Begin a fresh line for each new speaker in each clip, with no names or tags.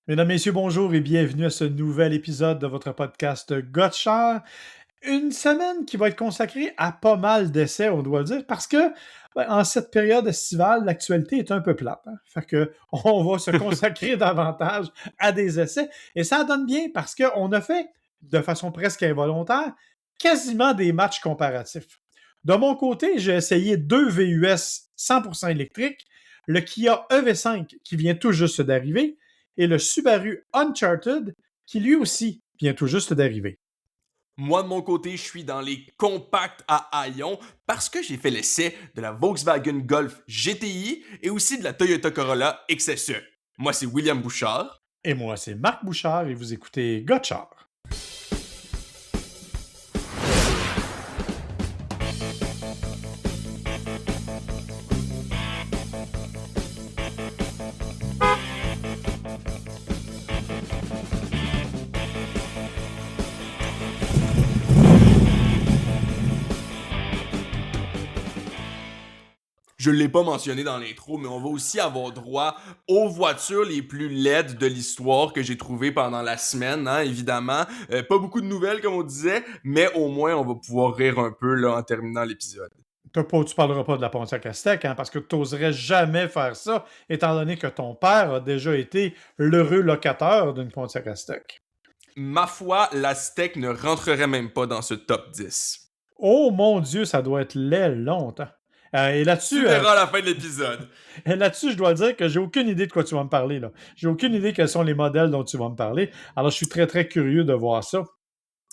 Mesdames, Messieurs, bonjour et bienvenue à ce nouvel épisode de votre podcast Gotchard. Une semaine qui va être consacrée à pas mal d'essais, on doit le dire, parce que en cette période estivale, l'actualité est un peu plate. Fait que on va se consacrer davantage à des essais. Et ça donne bien parce qu'on a fait, de façon presque involontaire, quasiment des matchs comparatifs. De mon côté, j'ai essayé deux VUS 100% électriques, le Kia EV5 qui vient tout juste d'arriver et le Subaru Uncharted qui lui aussi vient tout juste d'arriver.
Moi, de mon côté, je suis dans les compacts à haillons parce que j'ai fait l'essai de la Volkswagen Golf GTI et aussi de la Toyota Corolla XSE. Moi, c'est William Bouchard.
Et moi, c'est Marc Bouchard et vous écoutez Gotchard.
Je ne l'ai pas mentionné dans l'intro, mais on va aussi avoir droit aux voitures les plus laides de l'histoire que j'ai trouvées pendant la semaine, hein, évidemment. Pas beaucoup de nouvelles, comme on disait, mais au moins, on va pouvoir rire un peu là, en terminant l'épisode.
Tu parleras pas de la Pontiac Aztek, parce que tu n'oserais jamais faire ça, étant donné que ton père a déjà été l'heureux locataire d'une Pontiac Aztek.
Ma foi, la steak ne rentrerait même pas dans ce top 10.
Oh mon Dieu, ça doit être laid longtemps. Et
Tu
là-dessus,
verras à la fin de l'épisode.
je dois dire que j'ai aucune idée de quoi tu vas me parler. Là. J'ai aucune idée quels sont les modèles dont tu vas me parler. Alors, je suis très, très curieux de voir ça.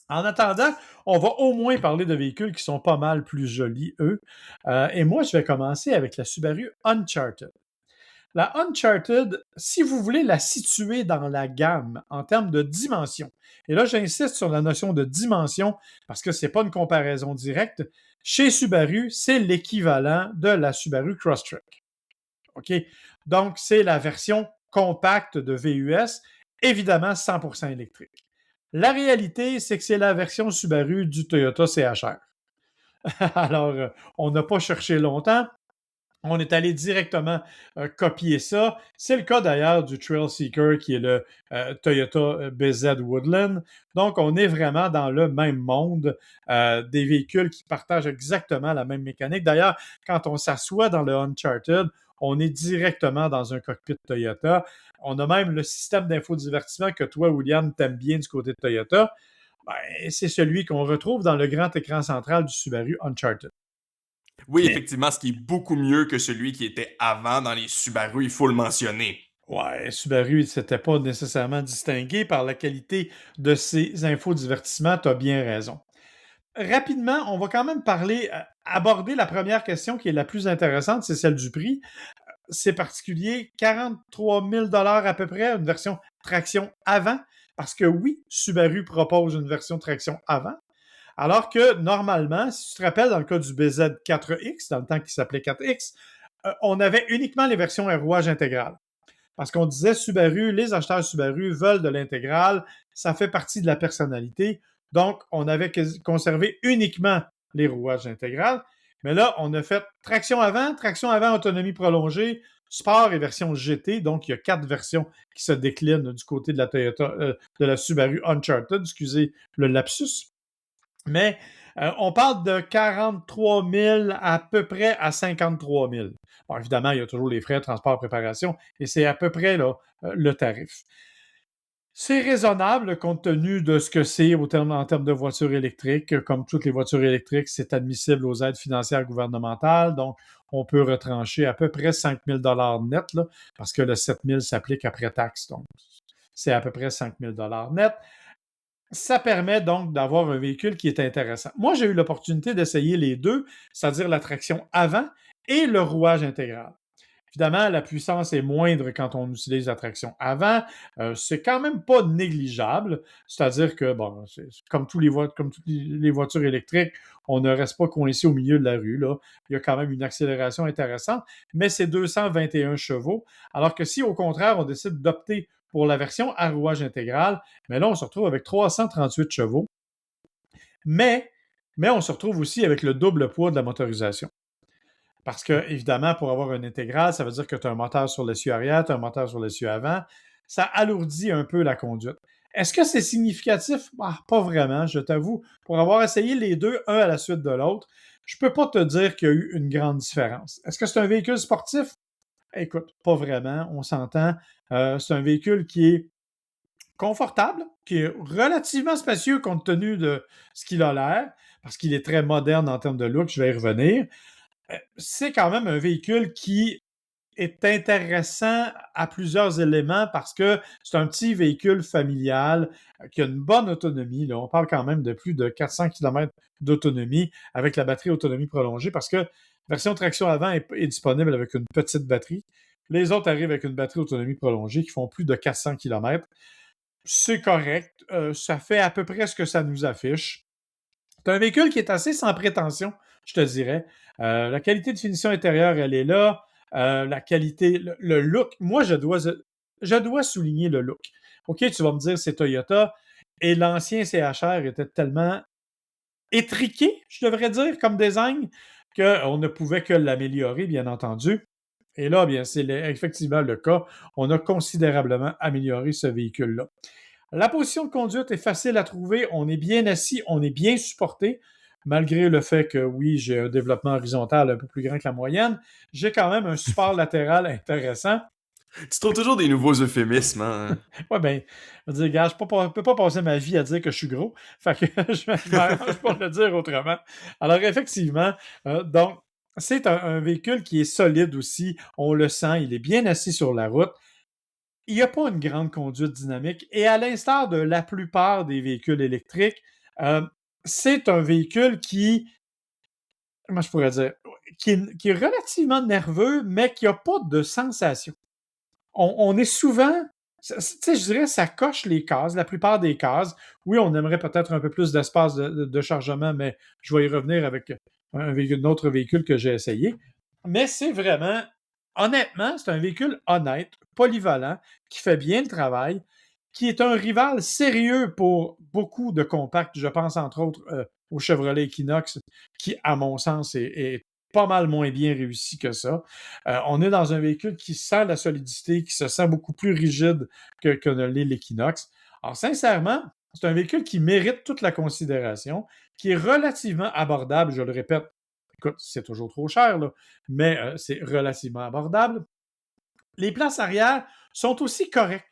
En attendant, on va au moins parler de véhicules qui sont pas mal plus jolis, eux. Et moi, je vais commencer avec la Subaru Uncharted. La Uncharted, si vous voulez la situer dans la gamme en termes de dimension, et là j'insiste sur la notion de dimension parce que c'est pas une comparaison directe, chez Subaru, c'est l'équivalent de la Subaru Crosstrek. OK? Donc, c'est la version compacte de VUS, évidemment 100% électrique. La réalité, c'est que c'est la version Subaru du Toyota CHR. Alors, on n'a pas cherché longtemps. On est allé directement copier ça. C'est le cas d'ailleurs du Trail Seeker qui est le Toyota BZ Woodland. Donc, on est vraiment dans le même monde des véhicules qui partagent exactement la même mécanique. D'ailleurs, quand on s'assoit dans le Uncharted, on est directement dans un cockpit Toyota. On a même le système d'infodivertissement que toi, William, t'aimes bien du côté de Toyota. Ben, c'est celui qu'on retrouve dans le grand écran central du Subaru Uncharted.
Oui,
Mais
effectivement, ce qui est beaucoup mieux que celui qui était avant dans les Subaru, il faut le mentionner.
ouais, Subaru, il ne s'était pas nécessairement distingué par la qualité de ses infodivertissements, tu as bien raison. Rapidement, on va quand même aborder la première question qui est la plus intéressante, c'est celle du prix. C'est particulier, 43 000 à peu près, une version traction avant, parce que oui, Subaru propose une version traction avant, alors que normalement, si tu te rappelles, dans le cas du BZ4X, dans le temps qui s'appelait 4X, on avait uniquement les versions à rouage intégral. Parce qu'on disait Subaru, les acheteurs Subaru veulent de l'intégrale, ça fait partie de la personnalité. Donc, on avait conservé uniquement les rouages intégral. Mais là, on a fait traction avant, autonomie prolongée, sport et version GT. Donc, il y a 4 versions qui se déclinent du côté de la Toyota, de la Subaru Uncharted, excusez le lapsus. Mais on parle de 43 000 à peu près à 53 000. Bon, évidemment, il y a toujours les frais de transport, préparation, et c'est à peu près là, le tarif. C'est raisonnable compte tenu de ce que c'est en termes de voitures électriques. Comme toutes les voitures électriques, c'est admissible aux aides financières gouvernementales. Donc, on peut retrancher à peu près 5 000 net, là, parce que le 7 000 s'applique après taxe. Donc, c'est à peu près 5 000 net. Ça permet donc d'avoir un véhicule qui est intéressant. Moi, j'ai eu l'opportunité d'essayer les deux, c'est-à-dire la traction avant et le rouage intégral. Évidemment, la puissance est moindre quand on utilise la traction avant. C'est quand même pas négligeable. C'est-à-dire que, bon, comme toutes les voitures électriques, on ne reste pas coincé au milieu de la rue. Là. Il y a quand même une accélération intéressante, mais c'est 221 chevaux. Alors que si, au contraire, on décide d'opter pour la version à rouage intégral, mais là, on se retrouve avec 338 chevaux. Mais on se retrouve aussi avec le double poids de la motorisation. Parce que, évidemment, pour avoir un intégral, ça veut dire que tu as un moteur sur l'essieu arrière, tu as un moteur sur l'essieu avant. ça alourdit un peu la conduite. Est-ce que c'est significatif? Ah, pas vraiment, je t'avoue. Pour avoir essayé les deux, un à la suite de l'autre, je peux pas te dire qu'il y a eu une grande différence. Est-ce que c'est un véhicule sportif? Écoute, pas vraiment, on s'entend. C'est un véhicule qui est confortable, qui est relativement spacieux compte tenu de ce qu'il a l'air, parce qu'il est très moderne en termes de look, je vais y revenir. C'est quand même un véhicule qui est intéressant à plusieurs éléments parce que c'est un petit véhicule familial qui a une bonne autonomie. Là. On parle quand même de plus de 400 km d'autonomie avec la batterie autonomie prolongée parce que la version traction avant est disponible avec une petite batterie. Les autres arrivent avec une batterie autonomie prolongée qui font plus de 400 km. C'est correct. Ça fait à peu près ce que ça nous affiche. C'est un véhicule qui est assez sans prétention, je te dirais. La qualité de finition intérieure, elle est là. La qualité, le look. Moi, je dois souligner le look. OK, tu vas me dire, c'est Toyota. Et l'ancien CHR était tellement étriqué, je devrais dire, comme design, qu'on ne pouvait que l'améliorer, bien entendu. Et là, bien, c'est effectivement le cas. On a considérablement amélioré ce véhicule-là. La position de conduite est facile à trouver. On est bien assis, on est bien supporté. Malgré le fait que, oui, j'ai un développement horizontal un peu plus grand que la moyenne, j'ai quand même un support latéral intéressant.
Tu trouves toujours des nouveaux euphémismes, hein?
Ouais, ben, je veux dire, gars, je ne peux pas passer ma vie à dire que je suis gros. Fait que je m'arrange pour le dire autrement. Alors, effectivement, donc, c'est un véhicule qui est solide aussi. On le sent, il est bien assis sur la route. Il n'y a pas une grande conduite dynamique. Et à l'instar de la plupart des véhicules électriques, euh, c'est un véhicule qui, comment je pourrais dire, qui est relativement nerveux, mais qui n'a pas de sensation. On est souvent, tu sais, je dirais, ça coche les cases, la plupart des cases. Oui, on aimerait peut-être un peu plus d'espace de chargement, mais je vais y revenir avec un autre véhicule que j'ai essayé. Mais c'est vraiment, honnêtement, c'est un véhicule honnête, polyvalent, qui fait bien le travail, qui est un rival sérieux pour beaucoup de compacts. Je pense entre autres au Chevrolet Equinox, qui, à mon sens, est pas mal moins bien réussi que ça. On est dans un véhicule qui sent la solidité, qui se sent beaucoup plus rigide que ne l'est l'Equinox. Alors, sincèrement, c'est un véhicule qui mérite toute la considération, qui est relativement abordable, je le répète. Écoute, c'est toujours trop cher, là, mais c'est relativement abordable. Les places arrière sont aussi correctes.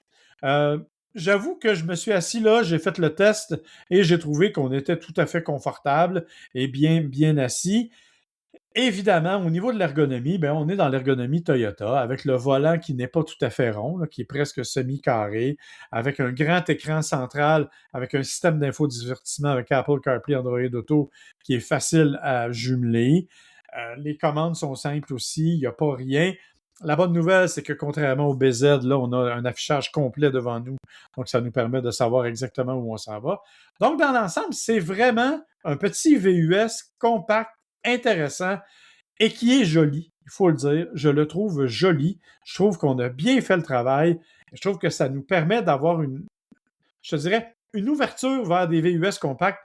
J'avoue que je me suis assis là, j'ai fait le test et j'ai trouvé qu'on était tout à fait confortable et bien assis. Évidemment, au niveau de l'ergonomie, ben, on est dans l'ergonomie Toyota, avec le volant qui n'est pas tout à fait rond, là, qui est presque semi-carré, avec un grand écran central, avec un système d'infodivertissement avec Apple CarPlay, Android Auto, qui est facile à jumeler. Les commandes sont simples aussi, il n'y a pas rien. La bonne nouvelle, c'est que contrairement au BZ, là, on a un affichage complet devant nous, donc ça nous permet de savoir exactement où on s'en va. Donc, dans l'ensemble, c'est vraiment un petit VUS compact, intéressant et qui est joli. Il faut le dire, je le trouve joli. Je trouve qu'on a bien fait le travail. Je trouve que ça nous permet d'avoir je te dirais, une ouverture vers des VUS compacts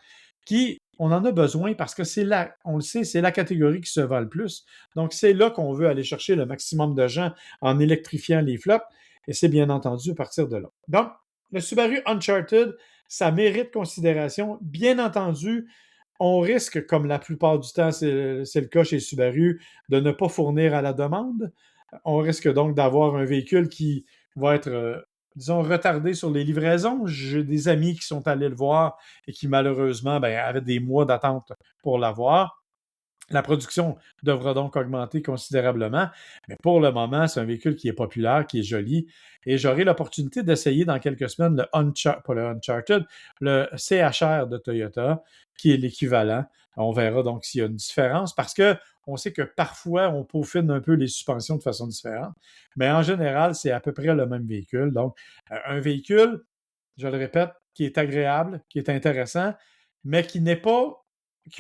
qui, on en a besoin parce que c'est là, on le sait, c'est la catégorie qui se vend le plus. Donc, c'est là qu'on veut aller chercher le maximum de gens en électrifiant les flottes. Et c'est bien entendu à partir de là. Donc, le Subaru Uncharted, ça mérite considération. Bien entendu, on risque, comme la plupart du temps, c'est le cas chez Subaru, de ne pas fournir à la demande. On risque donc d'avoir un véhicule qui va être, disons, retardé sur les livraisons. J'ai des amis qui sont allés le voir et qui, malheureusement, ben, avaient des mois d'attente pour l'avoir. La production devra donc augmenter considérablement, mais pour le moment, c'est un véhicule qui est populaire, qui est joli, et j'aurai l'opportunité d'essayer dans quelques semaines pas le Uncharted, le CHR de Toyota, qui est l'équivalent. On verra donc s'il y a une différence, parce que on sait que parfois, on peaufine un peu les suspensions de façon différente, mais en général, c'est à peu près le même véhicule. Donc, un véhicule, je le répète, qui est agréable, qui est intéressant, mais qui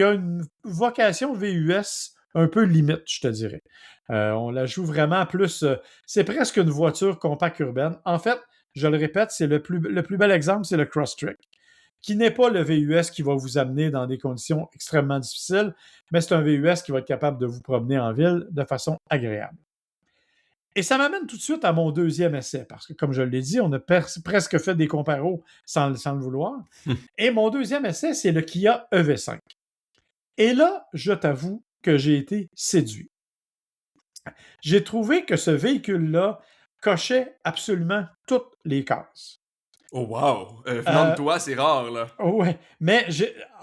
a une vocation VUS un peu limite, je te dirais. On la joue vraiment plus. C'est presque une voiture compacte urbaine. En fait, je le répète, c'est le plus bel exemple, c'est le Crosstrek, qui n'est pas le VUS qui va vous amener dans des conditions extrêmement difficiles, mais c'est un VUS qui va être capable de vous promener en ville de façon agréable. Et ça m'amène tout de suite à mon deuxième essai, parce que, comme je l'ai dit, on a presque fait des comparos sans le vouloir. Et mon deuxième essai, c'est le Kia EV5. Et là, je t'avoue que j'ai été séduit. J'ai trouvé que ce véhicule-là cochait absolument toutes les cases.
Oh wow! Venant de
Euh,
toi, c'est rare, là.
ouais, mais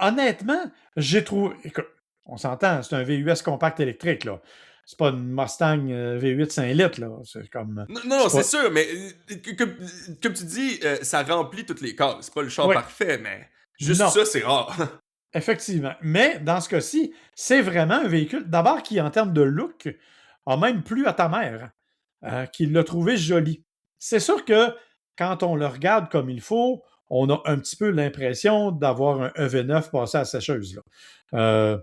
honnêtement, j'ai trouvé. Écoute, on s'entend, c'est un VUS compact électrique, là. C'est pas une Mustang V8 5 litres, là. C'est comme.
Non, non,
C'est
c'est
pas.
sûr, mais comme tu dis, ça remplit toutes les cases. C'est pas le char
Oui,
parfait, mais juste
non,
ça, c'est rare.
effectivement. Mais dans ce cas-ci, c'est vraiment un véhicule, d'abord, qui, en termes de look, a même plu à ta mère, qui l'a trouvé joli. C'est sûr que quand on le regarde comme il faut, on a un petit peu l'impression d'avoir un EV9 passé à la sécheuse, là.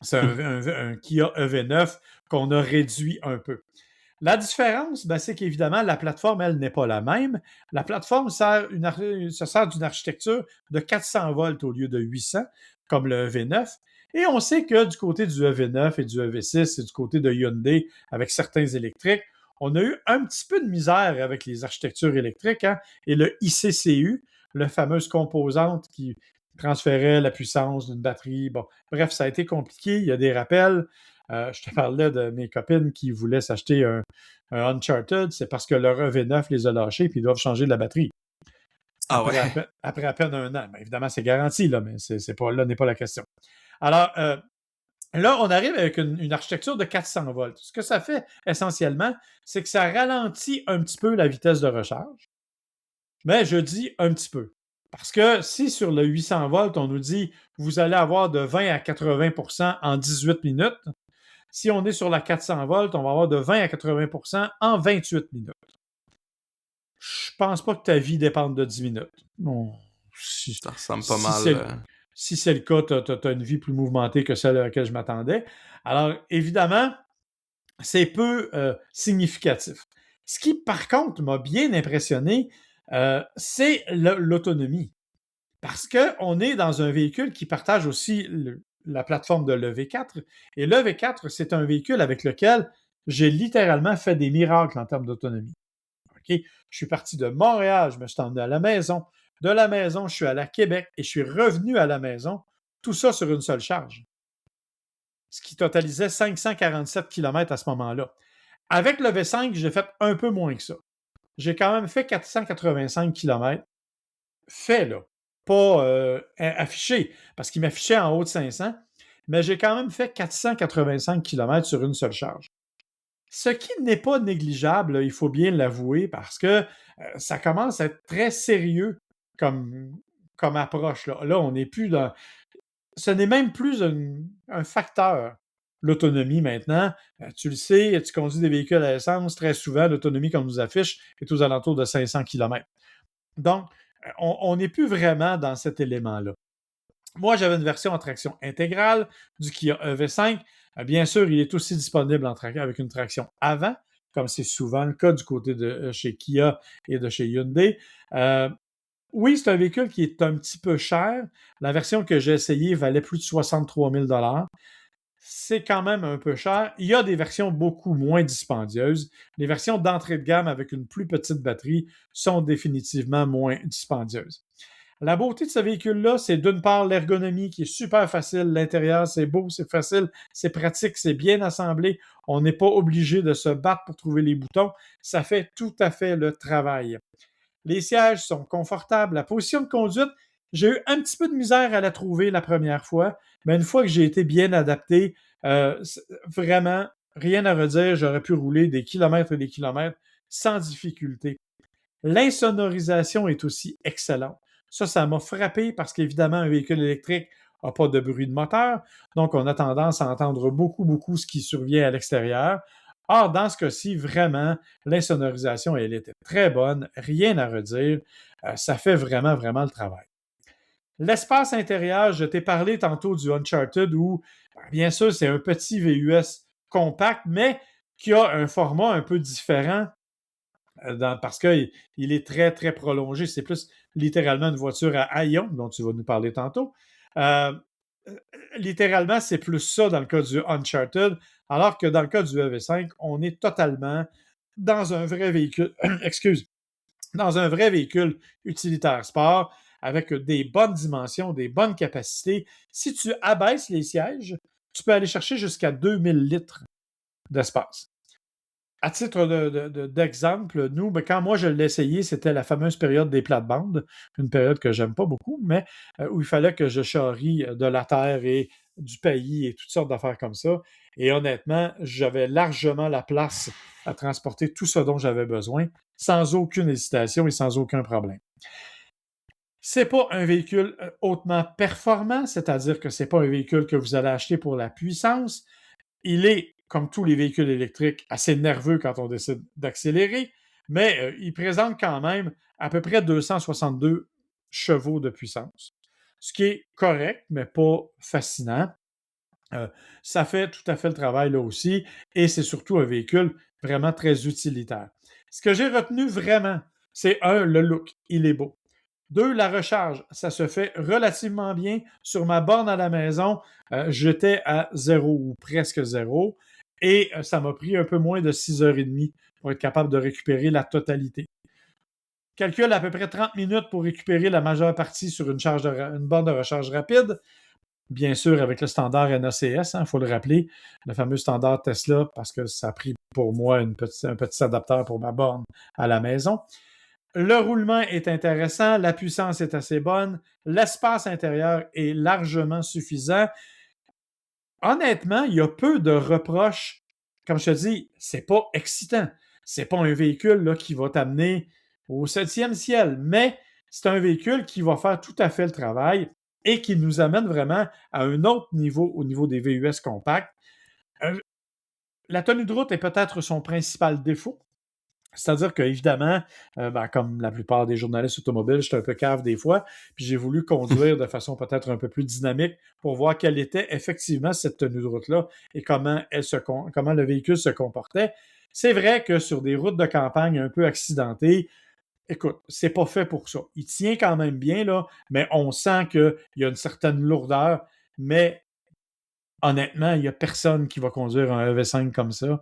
C'est un Kia EV9 qu'on a réduit un peu. La différence, ben, c'est qu'évidemment, la plateforme, elle, n'est pas la même. La plateforme se sert d'une architecture de 400 volts au lieu de 800, comme le EV9. Et on sait que du côté du EV9 et du EV6 et du côté de Hyundai, avec certains électriques, on a eu un petit peu de misère avec les architectures électriques, hein, et le ICCU, la fameuse composante qui transférait la puissance d'une batterie. Bon, bref, ça a été compliqué. Il y a des rappels. Je te parlais de mes copines qui voulaient s'acheter un Uncharted, c'est parce que leur EV9 les a lâchés puis ils doivent changer de la batterie.
Ah ouais.
Après à peine un an. Ben, évidemment, c'est garanti, là, mais là n'est pas la question. Alors, là, on arrive avec une architecture de 400 volts. Ce que ça fait essentiellement, c'est que ça ralentit un petit peu la vitesse de recharge. Mais je dis un petit peu. Parce que si sur le 800 volts, on nous dit vous allez avoir de 20 à 80 en 18 minutes, si on est sur la 400 volts, on va avoir de 20 à 80 en 28 minutes. Je pense pas que ta vie dépende de 10 minutes. Bon, si,
Ça ressemble pas
si
mal.
c'est si c'est le cas, tu as une vie plus mouvementée que celle à laquelle je m'attendais. Alors, évidemment, c'est peu significatif. Ce qui, par contre, m'a bien impressionné, c'est l'autonomie. Parce qu'on est dans un véhicule qui partage aussi la plateforme de l'EV4. Et l'EV4, c'est un véhicule avec lequel j'ai littéralement fait des miracles en termes d'autonomie. OK? Je suis parti de Montréal, je me suis emmené à la maison. De la maison, je suis allé à Québec et je suis revenu à la maison. Tout ça sur une seule charge. Ce qui totalisait 547 km à ce moment-là. Avec le V5, j'ai fait un peu moins que ça. J'ai quand même fait 485 km. Fait, là. Pas affiché, parce qu'il m'affichait en haut de 500, mais j'ai quand même fait 485 km sur une seule charge. Ce qui n'est pas négligeable, il faut bien l'avouer, parce que ça commence à être très sérieux comme approche. Là, on n'est plus dans. Ce n'est même plus un facteur, l'autonomie maintenant. Tu le sais, tu conduis des véhicules à essence, très souvent, l'autonomie qu'on nous affiche est aux alentours de 500 km. Donc, on n'est plus vraiment dans cet élément-là. Moi, j'avais une version en traction intégrale du Kia EV5. Bien sûr, il est aussi disponible avec une traction avant, comme c'est souvent le cas du côté de chez Kia et de chez Hyundai. Oui, c'est un véhicule qui est un petit peu cher. La version que j'ai essayée valait plus de 63 000 $. C'est quand même un peu cher. Il y a des versions beaucoup moins dispendieuses. Les versions d'entrée de gamme avec une plus petite batterie sont définitivement moins dispendieuses. La beauté de ce véhicule-là, c'est d'une part l'ergonomie qui est super facile. L'intérieur, c'est beau, c'est facile, c'est pratique, c'est bien assemblé. On n'est pas obligé de se battre pour trouver les boutons. Ça fait tout à fait le travail. Les sièges sont confortables. La position de conduite, j'ai eu un petit peu de misère à la trouver la première fois, mais une fois que j'ai été bien adapté, vraiment, rien à redire, j'aurais pu rouler des kilomètres et des kilomètres sans difficulté. L'insonorisation est aussi excellente. Ça m'a frappé parce qu'évidemment, un véhicule électrique n'a pas de bruit de moteur, donc on a tendance à entendre beaucoup, beaucoup ce qui survient à l'extérieur. Or, dans ce cas-ci, vraiment, l'insonorisation, elle était très bonne, rien à redire. Ça fait vraiment, vraiment le travail. L'espace intérieur, je t'ai parlé tantôt du Uncharted où, bien sûr, c'est un petit VUS compact, mais qui a un format un peu différent parce qu'il est très, très prolongé. C'est plus littéralement une voiture à haillons, dont tu vas nous parler tantôt. Euh, littéralement, c'est plus ça dans le cas du Uncharted, alors que dans le cas du EV5, on est totalement dans un vrai véhicule, dans un vrai véhicule utilitaire sport, avec des bonnes dimensions, des bonnes capacités, si tu abaisses les sièges, tu peux aller chercher jusqu'à 2000 litres d'espace. À titre d'exemple, nous, quand moi je l'ai essayé, c'était la fameuse période des plates-bandes, une période que j'aime pas beaucoup, mais où il fallait que je charrie de la terre et du pays et toutes sortes d'affaires comme ça. Et honnêtement, j'avais largement la place à transporter tout ce dont j'avais besoin, sans aucune hésitation et sans aucun problème. C'est pas un véhicule hautement performant, c'est-à-dire que c'est pas un véhicule que vous allez acheter pour la puissance. Il est, comme tous les véhicules électriques, assez nerveux quand on décide d'accélérer, mais il présente quand même à peu près 262 chevaux de puissance, ce qui est correct, mais pas fascinant. Ça fait tout à fait le travail là aussi, et c'est surtout un véhicule vraiment très utilitaire. Ce que j'ai retenu vraiment, c'est le look, il est beau. 2, la recharge, ça se fait relativement bien. Sur ma borne à la maison, j'étais à 0 ou presque 0 et ça m'a pris un peu moins de 6h30 pour être capable de récupérer la totalité. Calcule à peu près 30 minutes pour récupérer la majeure partie sur une borne de recharge rapide. Bien sûr, avec le standard NACS, il faut le rappeler, le fameux standard Tesla, parce que ça a pris pour moi un petit adaptateur pour ma borne à la maison. Le roulement est intéressant, la puissance est assez bonne, l'espace intérieur est largement suffisant. Honnêtement, il y a peu de reproches. Comme je te dis, c'est pas excitant. C'est pas un véhicule là, qui va t'amener au 7e ciel, mais c'est un véhicule qui va faire tout à fait le travail et qui nous amène vraiment à un autre niveau au niveau des VUS compacts. La tenue de route est peut-être son principal défaut. C'est-à-dire qu'évidemment, comme la plupart des journalistes automobiles, j'étais un peu cave des fois, puis j'ai voulu conduire de façon peut-être un peu plus dynamique pour voir quelle était effectivement cette tenue de route-là et comment le véhicule se comportait. C'est vrai que sur des routes de campagne un peu accidentées, écoute, c'est pas fait pour ça. Il tient quand même bien, là, mais on sent qu'il y a une certaine lourdeur, mais honnêtement, il n'y a personne qui va conduire un EV5 comme ça.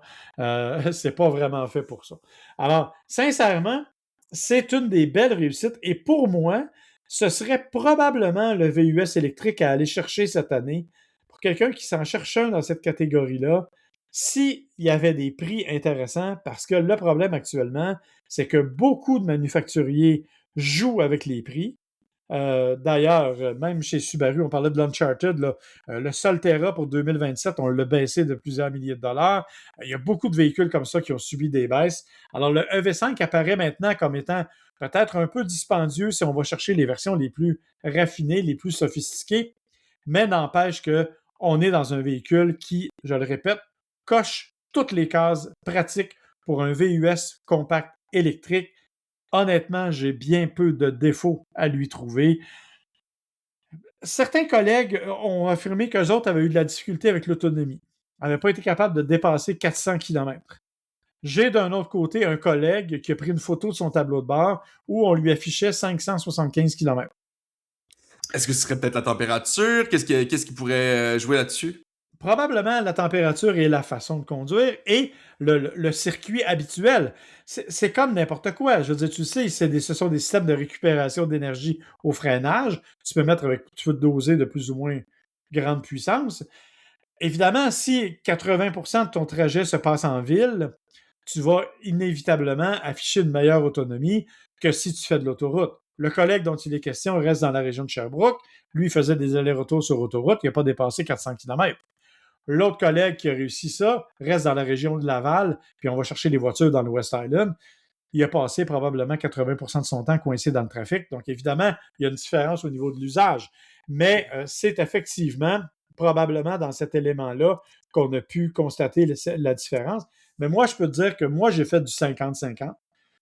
C'est pas vraiment fait pour ça. Alors, sincèrement, c'est une des belles réussites et pour moi, ce serait probablement le VUS électrique à aller chercher cette année pour quelqu'un qui s'en cherche un dans cette catégorie-là, s'il y avait des prix intéressants, parce que le problème actuellement, c'est que beaucoup de manufacturiers jouent avec les prix. D'ailleurs, même chez Subaru, on parlait de l'Uncharted, là, le Solterra pour 2027, on l'a baissé de plusieurs milliers de dollars. Il y a beaucoup de véhicules comme ça qui ont subi des baisses. Alors, le EV5 apparaît maintenant comme étant peut-être un peu dispendieux si on va chercher les versions les plus raffinées, les plus sophistiquées, mais n'empêche qu'on est dans un véhicule qui, je le répète, coche toutes les cases pratiques pour un VUS compact électrique. Honnêtement, j'ai bien peu de défauts à lui trouver. Certains collègues ont affirmé qu'eux autres avaient eu de la difficulté avec l'autonomie, n'avaient pas été capables de dépasser 400 km. J'ai d'un autre côté un collègue qui a pris une photo de son tableau de bord où on lui affichait 575 km.
Est-ce que ce serait peut-être la température? Qu'est-ce qui pourrait jouer là-dessus?
Probablement la température et la façon de conduire et le circuit habituel. C'est comme n'importe quoi. Je veux dire, tu sais, ce sont des systèmes de récupération d'énergie au freinage. Tu peux doser de plus ou moins grande puissance. Évidemment, si 80% de ton trajet se passe en ville, tu vas inévitablement afficher une meilleure autonomie que si tu fais de l'autoroute. Le collègue dont il est question reste dans la région de Sherbrooke. Lui, il faisait des allers-retours sur autoroute. Il n'a pas dépassé 400 km. L'autre collègue qui a réussi ça reste dans la région de Laval, puis on va chercher les voitures dans le West Island. Il a passé probablement 80% de son temps coincé dans le trafic. Donc, évidemment, il y a une différence au niveau de l'usage. Mais c'est effectivement, probablement dans cet élément-là, qu'on a pu constater la différence. Mais moi, je peux te dire que moi, j'ai fait du 50-50.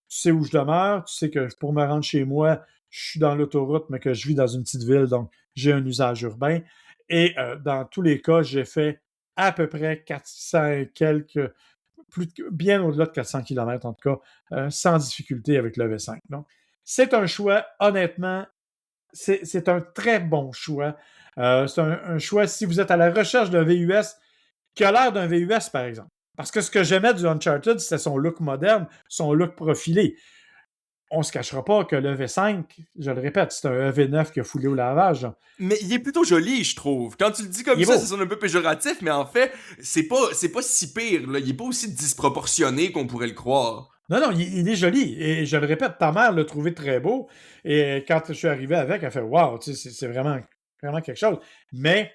Tu sais où je demeure, tu sais que pour me rendre chez moi, je suis dans l'autoroute, mais que je vis dans une petite ville, donc j'ai un usage urbain. Et dans tous les cas, j'ai fait à peu près 400 et quelques, bien au-delà de 400 km en tout cas, sans difficulté avec le V5. Donc, c'est un choix, honnêtement, c'est un très bon choix. C'est un choix, si vous êtes à la recherche d'un VUS qui a l'air d'un VUS, par exemple, Parce que ce que j'aimais du Uncharted, c'était son look moderne, son look profilé. On se cachera pas que le V5, je le répète, c'est un EV9 qui a foulé au lavage.
Mais il est plutôt joli, je trouve. Quand tu le dis
Il
comme
est
ça
beau.
sonne un peu péjoratif, mais en fait, c'est pas si pire, là. Il est pas aussi disproportionné qu'on pourrait le croire.
Non, non, il est joli. Et je le répète, ta mère l'a trouvé très beau. Et quand je suis arrivé avec, elle fait Waouh, c'est vraiment, vraiment quelque chose. Mais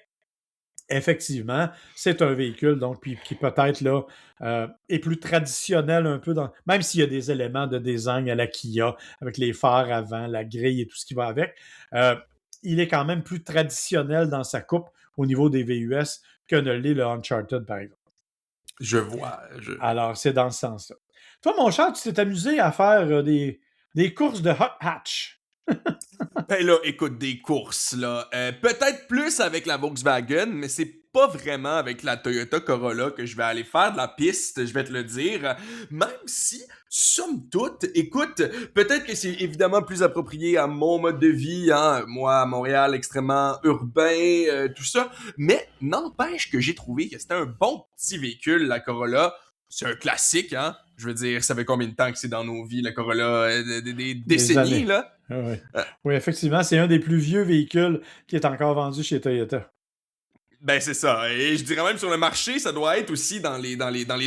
effectivement, c'est un véhicule donc qui peut-être là est plus traditionnel un peu dans même s'il y a des éléments de design à la Kia avec les phares avant, la grille et tout ce qui va avec, euh, il est quand même plus traditionnel dans sa coupe au niveau des VUS que ne l'est le Uncharted par exemple.
Je vois.
Alors c'est dans ce sens-là. Toi, mon cher, tu t'es amusé à faire des courses de hot hatch.
Ben là, écoute, des courses, là. Peut-être plus avec la Volkswagen, mais c'est pas vraiment avec la Toyota Corolla que je vais aller faire de la piste, je vais te le dire. Même si, somme toute, écoute, peut-être que c'est évidemment plus approprié à mon mode de vie, hein. Moi, à Montréal, extrêmement urbain, tout ça. Mais n'empêche que j'ai trouvé que c'était un bon petit véhicule, la Corolla. C'est un classique, hein. Je veux dire, ça fait combien de temps que c'est dans nos vies, la Corolla? Des
Des
décennies,
années.
là?
Ah oui.
Euh,
Oui, effectivement, c'est un des plus vieux véhicules qui est encore vendu chez Toyota.
Ben c'est ça, et je dirais même sur le marché, ça doit être aussi dans les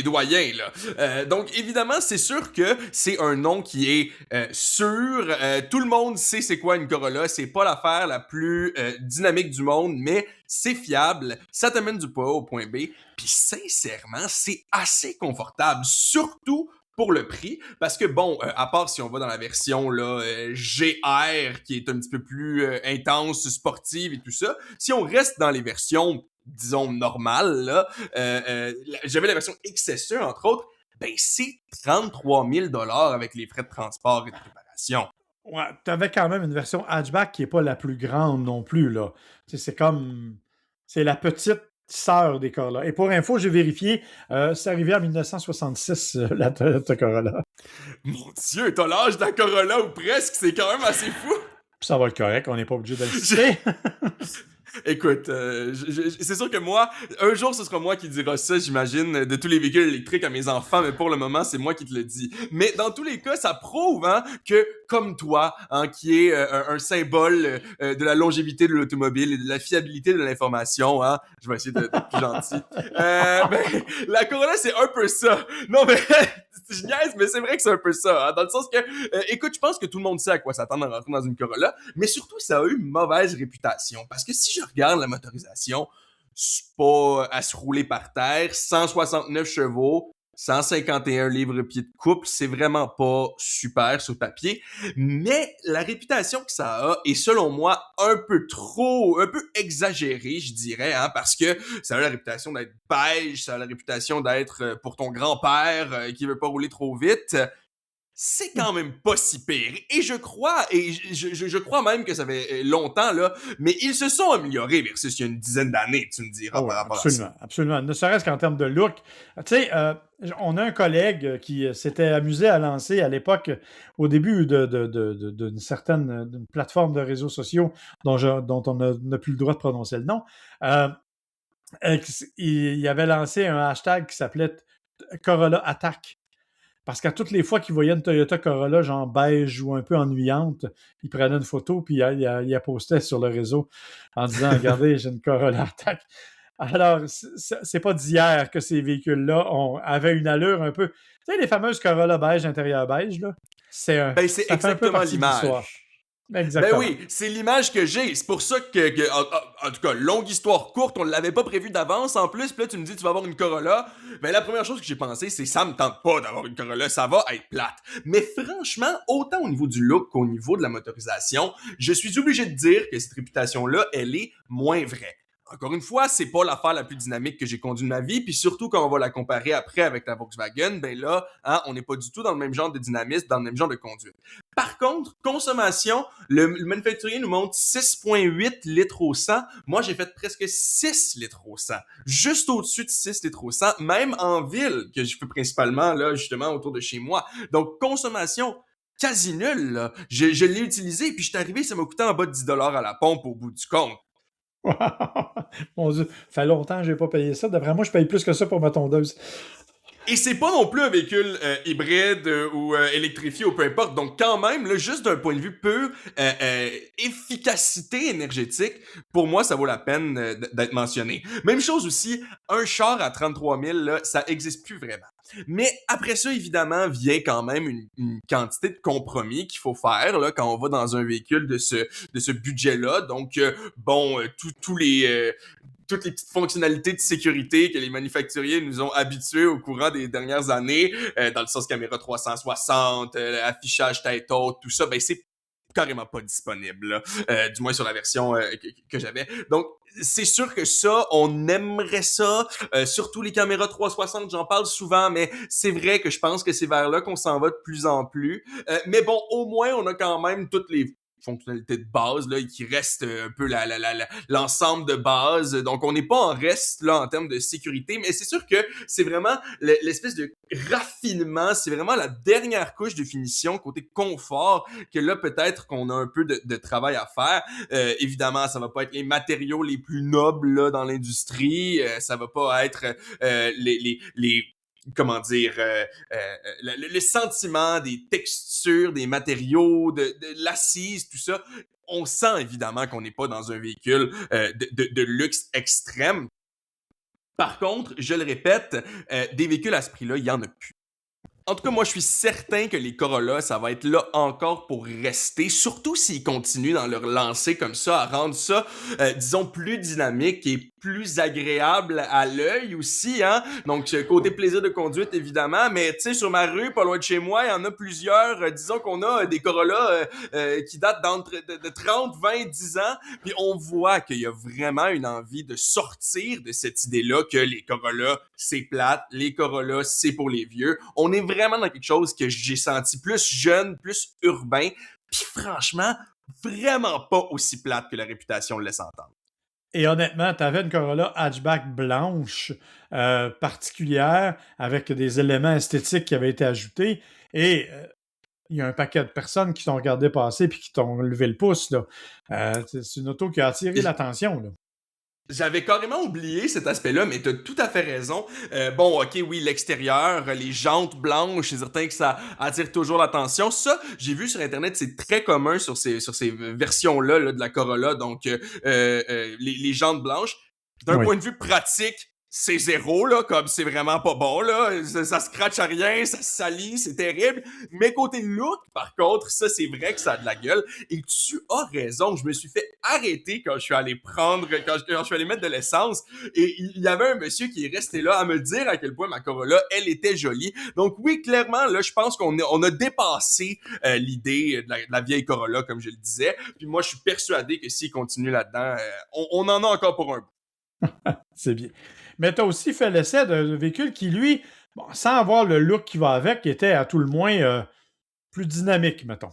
doyens là. Donc évidemment, c'est sûr que c'est un nom qui est sûr. Tout le monde sait c'est quoi une Corolla. C'est pas l'affaire la plus dynamique du monde, mais c'est fiable. Ça t'amène du point A au point B. Puis sincèrement, c'est assez confortable, surtout pour le prix, parce que bon, à part si on va dans la version là GR qui est un petit peu plus intense, sportive et tout ça, si on reste dans les versions disons normales là, j'avais la version XSE entre autres, ben c'est 33 000 avec les frais de transport et de préparation.
Ouais, tu avais quand même une version hatchback qui n'est pas la plus grande non plus, là. C'est comme. C'est la petite sœur des Corolla. Et pour info, j'ai vérifié, c'est arrivé en 1966, la Toyota Corolla.
Mon Dieu, t'as l'âge de la Corolla ou presque, c'est quand même assez fou.
Puis ça va être correct, on n'est pas obligé de le
Je-
citer.
Écoute, c'est sûr que moi, un jour, ce sera moi qui dira ça, j'imagine, de tous les véhicules électriques à mes enfants, mais pour le moment, c'est moi qui te le dis. Mais dans tous les cas, ça prouve hein, que, comme toi, hein, qui est un symbole de la longévité de l'automobile et de la fiabilité de l'information, hein, je vais essayer d'être plus gentil. Ben, la Corolla, c'est un peu ça. Non, mais je niaise, mais c'est vrai que c'est un peu ça. Hein, dans le sens que, écoute, je pense que tout le monde sait à quoi s'attendre en rentrant dans une Corolla, mais surtout, ça a eu une mauvaise réputation. Parce que si je regarde la motorisation, c'est pas à se rouler par terre, 169 chevaux, 151 livres-pieds de couple, c'est vraiment pas super sur papier, mais la réputation que ça a est selon moi un peu trop, un peu exagérée, je dirais, hein, parce que ça a la réputation d'être beige, ça a la réputation d'être pour ton grand-père qui veut pas rouler trop vite, c'est quand même pas si pire. Et je crois, et je crois même que ça fait longtemps, là, mais ils se sont améliorés versus il y a une dizaine d'années, tu me diras,
Ah
par
oui,
rapport à ça.
absolument, absolument. Ne serait-ce qu'en termes de look. Tu sais, on a un collègue qui s'était amusé à lancer à l'époque, au début d'une certaine d'une plateforme de réseaux sociaux dont on n'a plus le droit de prononcer le nom. Euh, il avait lancé un hashtag qui s'appelait Corolla Attack. Parce qu'à toutes les fois qu'il voyait une Toyota Corolla, genre beige ou un peu ennuyante, il prenait une photo puis il la postait sur le réseau en disant Regardez, j'ai une Corolla Attack. Alors, c'est pas d'hier que ces véhicules-là avaient une allure un peu. Tu sais, les fameuses Corolla beige, intérieur beige, là,
Ben, c'est
ça fait un peu
exactement
partie de l'histoire.
l'image. Ben
Exactement.
oui, c'est l'image que j'ai. C'est pour ça en tout cas, longue histoire courte, on l'avait pas prévu d'avance en plus. Puis là, tu me dis, tu vas avoir une Corolla. Ben la première chose que j'ai pensé, c'est ça me tente pas d'avoir une Corolla, ça va être plate. Mais franchement, autant au niveau du look qu'au niveau de la motorisation, je suis obligé de dire que cette réputation-là, elle est moins vraie. Encore une fois, c'est pas l'affaire la plus dynamique que j'ai conduite de ma vie, puis surtout quand on va la comparer après avec la Volkswagen, ben là, hein, on n'est pas du tout dans le même genre de dynamisme, dans le même genre de conduite. Par contre, consommation, le manufacturier nous montre 6,8 litres au 100. Moi, j'ai fait presque 6 litres au 100. Juste au-dessus de 6 litres au 100, même en ville, que je fais principalement, là, justement, autour de chez moi. Donc, consommation quasi nulle, là. Je l'ai utilisé, puis je suis arrivé, ça m'a coûté en bas de 10 à la pompe au bout du compte.
Mon Dieu, ça fait longtemps que je n'ai pas payé ça. D'après moi, je paye plus que ça pour ma tondeuse.
Et c'est pas non plus un véhicule hybride ou électrifié ou peu importe. Donc quand même, là, juste d'un point de vue pur efficacité énergétique, pour moi, ça vaut la peine d'être mentionné. Même chose aussi, un char à 33 000, là, ça existe plus vraiment. Mais après ça, évidemment, vient quand même une quantité de compromis qu'il faut faire là, quand on va dans un véhicule de ce budget-là. Donc, tous les toutes les petites fonctionnalités de sécurité que les manufacturiers nous ont habitués au courant des dernières années, dans le sens caméra 360, affichage tête haute, tout ça, ben c'est carrément pas disponible, là, du moins sur la version que j'avais. Donc, c'est sûr que ça, on aimerait ça, surtout les caméras 360, j'en parle souvent, mais c'est vrai que je pense que c'est vers là qu'on s'en va de plus en plus. Mais bon, au moins, on a quand même toutes les fonctionnalités de base là qui reste un peu l'ensemble de base, donc on n'est pas en reste là en termes de sécurité, mais c'est sûr que c'est vraiment l'espèce de raffinement, c'est vraiment la dernière couche de finition côté confort que là peut-être qu'on a un peu de travail à faire. Évidemment, ça va pas être les matériaux les plus nobles là dans l'industrie, ça va pas être les comment dire, le sentiment des textures, des matériaux, de l'assise, tout ça. On sent évidemment qu'on n'est pas dans un véhicule de luxe extrême. Par contre, je le répète, des véhicules à ce prix-là, il y en a plus. En tout cas, moi, je suis certain que les Corolla, ça va être là encore pour rester, surtout s'ils continuent dans leur lancée comme ça, à rendre ça, disons, plus dynamique et plus agréable à l'œil aussi, hein. Donc, côté plaisir de conduite, évidemment, mais tu sais, sur ma rue, pas loin de chez moi, il y en a plusieurs. Disons qu'on a des Corolla qui datent de 30, 20, 10 ans, puis on voit qu'il y a vraiment une envie de sortir de cette idée-là que les Corolla, c'est plate, les Corolla, c'est pour les vieux. On est vraiment dans quelque chose que j'ai senti plus jeune, plus urbain, puis franchement, vraiment pas aussi plate que la réputation le laisse entendre.
Et honnêtement, tu avais une Corolla hatchback blanche particulière avec des éléments esthétiques qui avaient été ajoutés. Et il y a un paquet de personnes qui t'ont regardé passer puis qui t'ont levé le pouce, là. C'est une auto qui a attiré l'attention, là.
J'avais carrément oublié cet aspect-là, mais t'as tout à fait raison. Bon, ok, oui, l'extérieur, les jantes blanches, c'est certain que ça attire toujours l'attention. Ça, j'ai vu sur Internet, c'est très commun sur ces versions-là là, de la Corolla, donc les jantes blanches. D'un
Oui.
point de vue pratique, c'est zéro, là, comme c'est vraiment pas bon, là. Ça scratche à rien, ça se salit, c'est terrible. Mais côté look, par contre, ça, c'est vrai que ça a de la gueule. Et tu as raison, je me suis fait arrêter quand je suis allé quand je suis allé mettre de l'essence. Et il y avait un monsieur qui est resté là à me dire à quel point ma Corolla, elle était jolie. Donc oui, clairement, là, je pense on a dépassé l'idée de la vieille Corolla, comme je le disais. Puis moi, je suis persuadé que s'il continue là-dedans, on en a encore pour un bout.
C'est bien. Mais tu as aussi fait l'essai d'un véhicule qui, lui, bon, sans avoir le look qui va avec, était à tout le moins plus dynamique, mettons.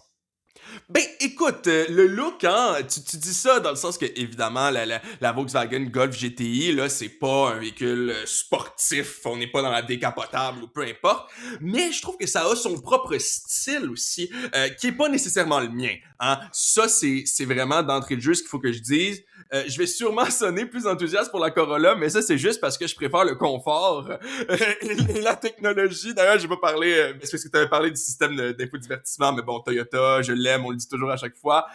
Ben, écoute, le look, hein, tu dis ça dans le sens que, évidemment, la Volkswagen Golf GTI, là, c'est pas un véhicule sportif, on n'est pas dans la décapotable ou peu importe, mais je trouve que ça a son propre style aussi, qui est pas nécessairement le mien, hein. Ça, c'est vraiment d'entrée de jeu ce qu'il faut que je dise. Je vais sûrement sonner plus enthousiaste pour la Corolla, mais ça, c'est juste parce que je préfère le confort et la technologie. D'ailleurs, j'ai pas parlé, c'est parce que tu avais parlé du système d'infodivertissement, mais bon, Toyota, je l'aime, on le dit toujours à chaque fois.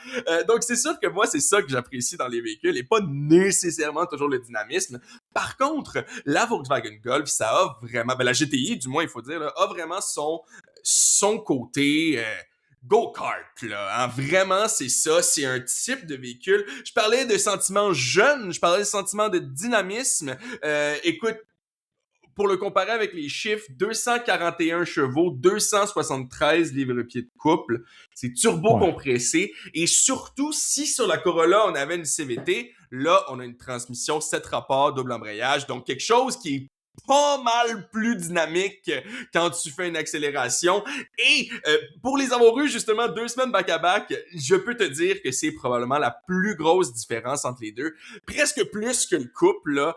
Donc, c'est sûr que moi, c'est ça que j'apprécie dans les véhicules et pas nécessairement toujours le dynamisme. Par contre, la Volkswagen Golf, ça a vraiment, ben la GTI, du moins, il faut dire, là, a vraiment son côté go-kart, là. Hein? Vraiment, c'est ça. C'est un type de véhicule. Je parlais de sentiments jeunes, je parlais de sentiments de dynamisme. Écoute, pour le comparer avec les chiffres, 241 chevaux, 273 livres-pieds de couple. C'est turbo
Ouais.
compressé. Et surtout, si sur la Corolla, on avait une CVT, là, on a une transmission 7 rapports, double embrayage. Donc, quelque chose qui est pas mal plus dynamique quand tu fais une accélération. Et pour les avoir eu justement 2 semaines back-à-back, je peux te dire que c'est probablement la plus grosse différence entre les deux. Presque plus que le couple, là,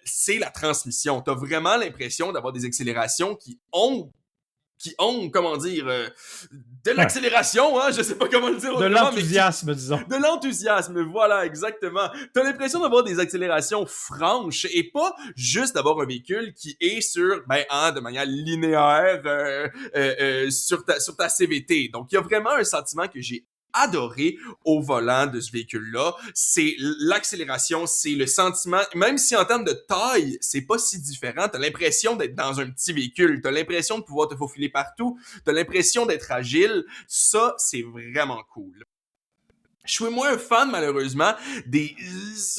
c'est la transmission. T'as vraiment l'impression d'avoir des accélérations qui ont qui ont, comment dire, de
Ouais.
l'accélération, hein, je sais pas comment le dire
De
autrement, mais
l'enthousiasme, disons.
de l'enthousiasme, voilà, exactement. T'as l'impression d'avoir des accélérations franches et pas juste d'avoir un véhicule qui est sur, de manière linéaire sur ta CVT. Donc, il y a vraiment un sentiment que j'ai adoré au volant de ce véhicule-là. C'est l'accélération, c'est le sentiment, même si en termes de taille, c'est pas si différent, t'as l'impression d'être dans un petit véhicule, t'as l'impression de pouvoir te faufiler partout, t'as l'impression d'être agile. Ça, c'est vraiment cool. Je suis moins un fan, malheureusement, des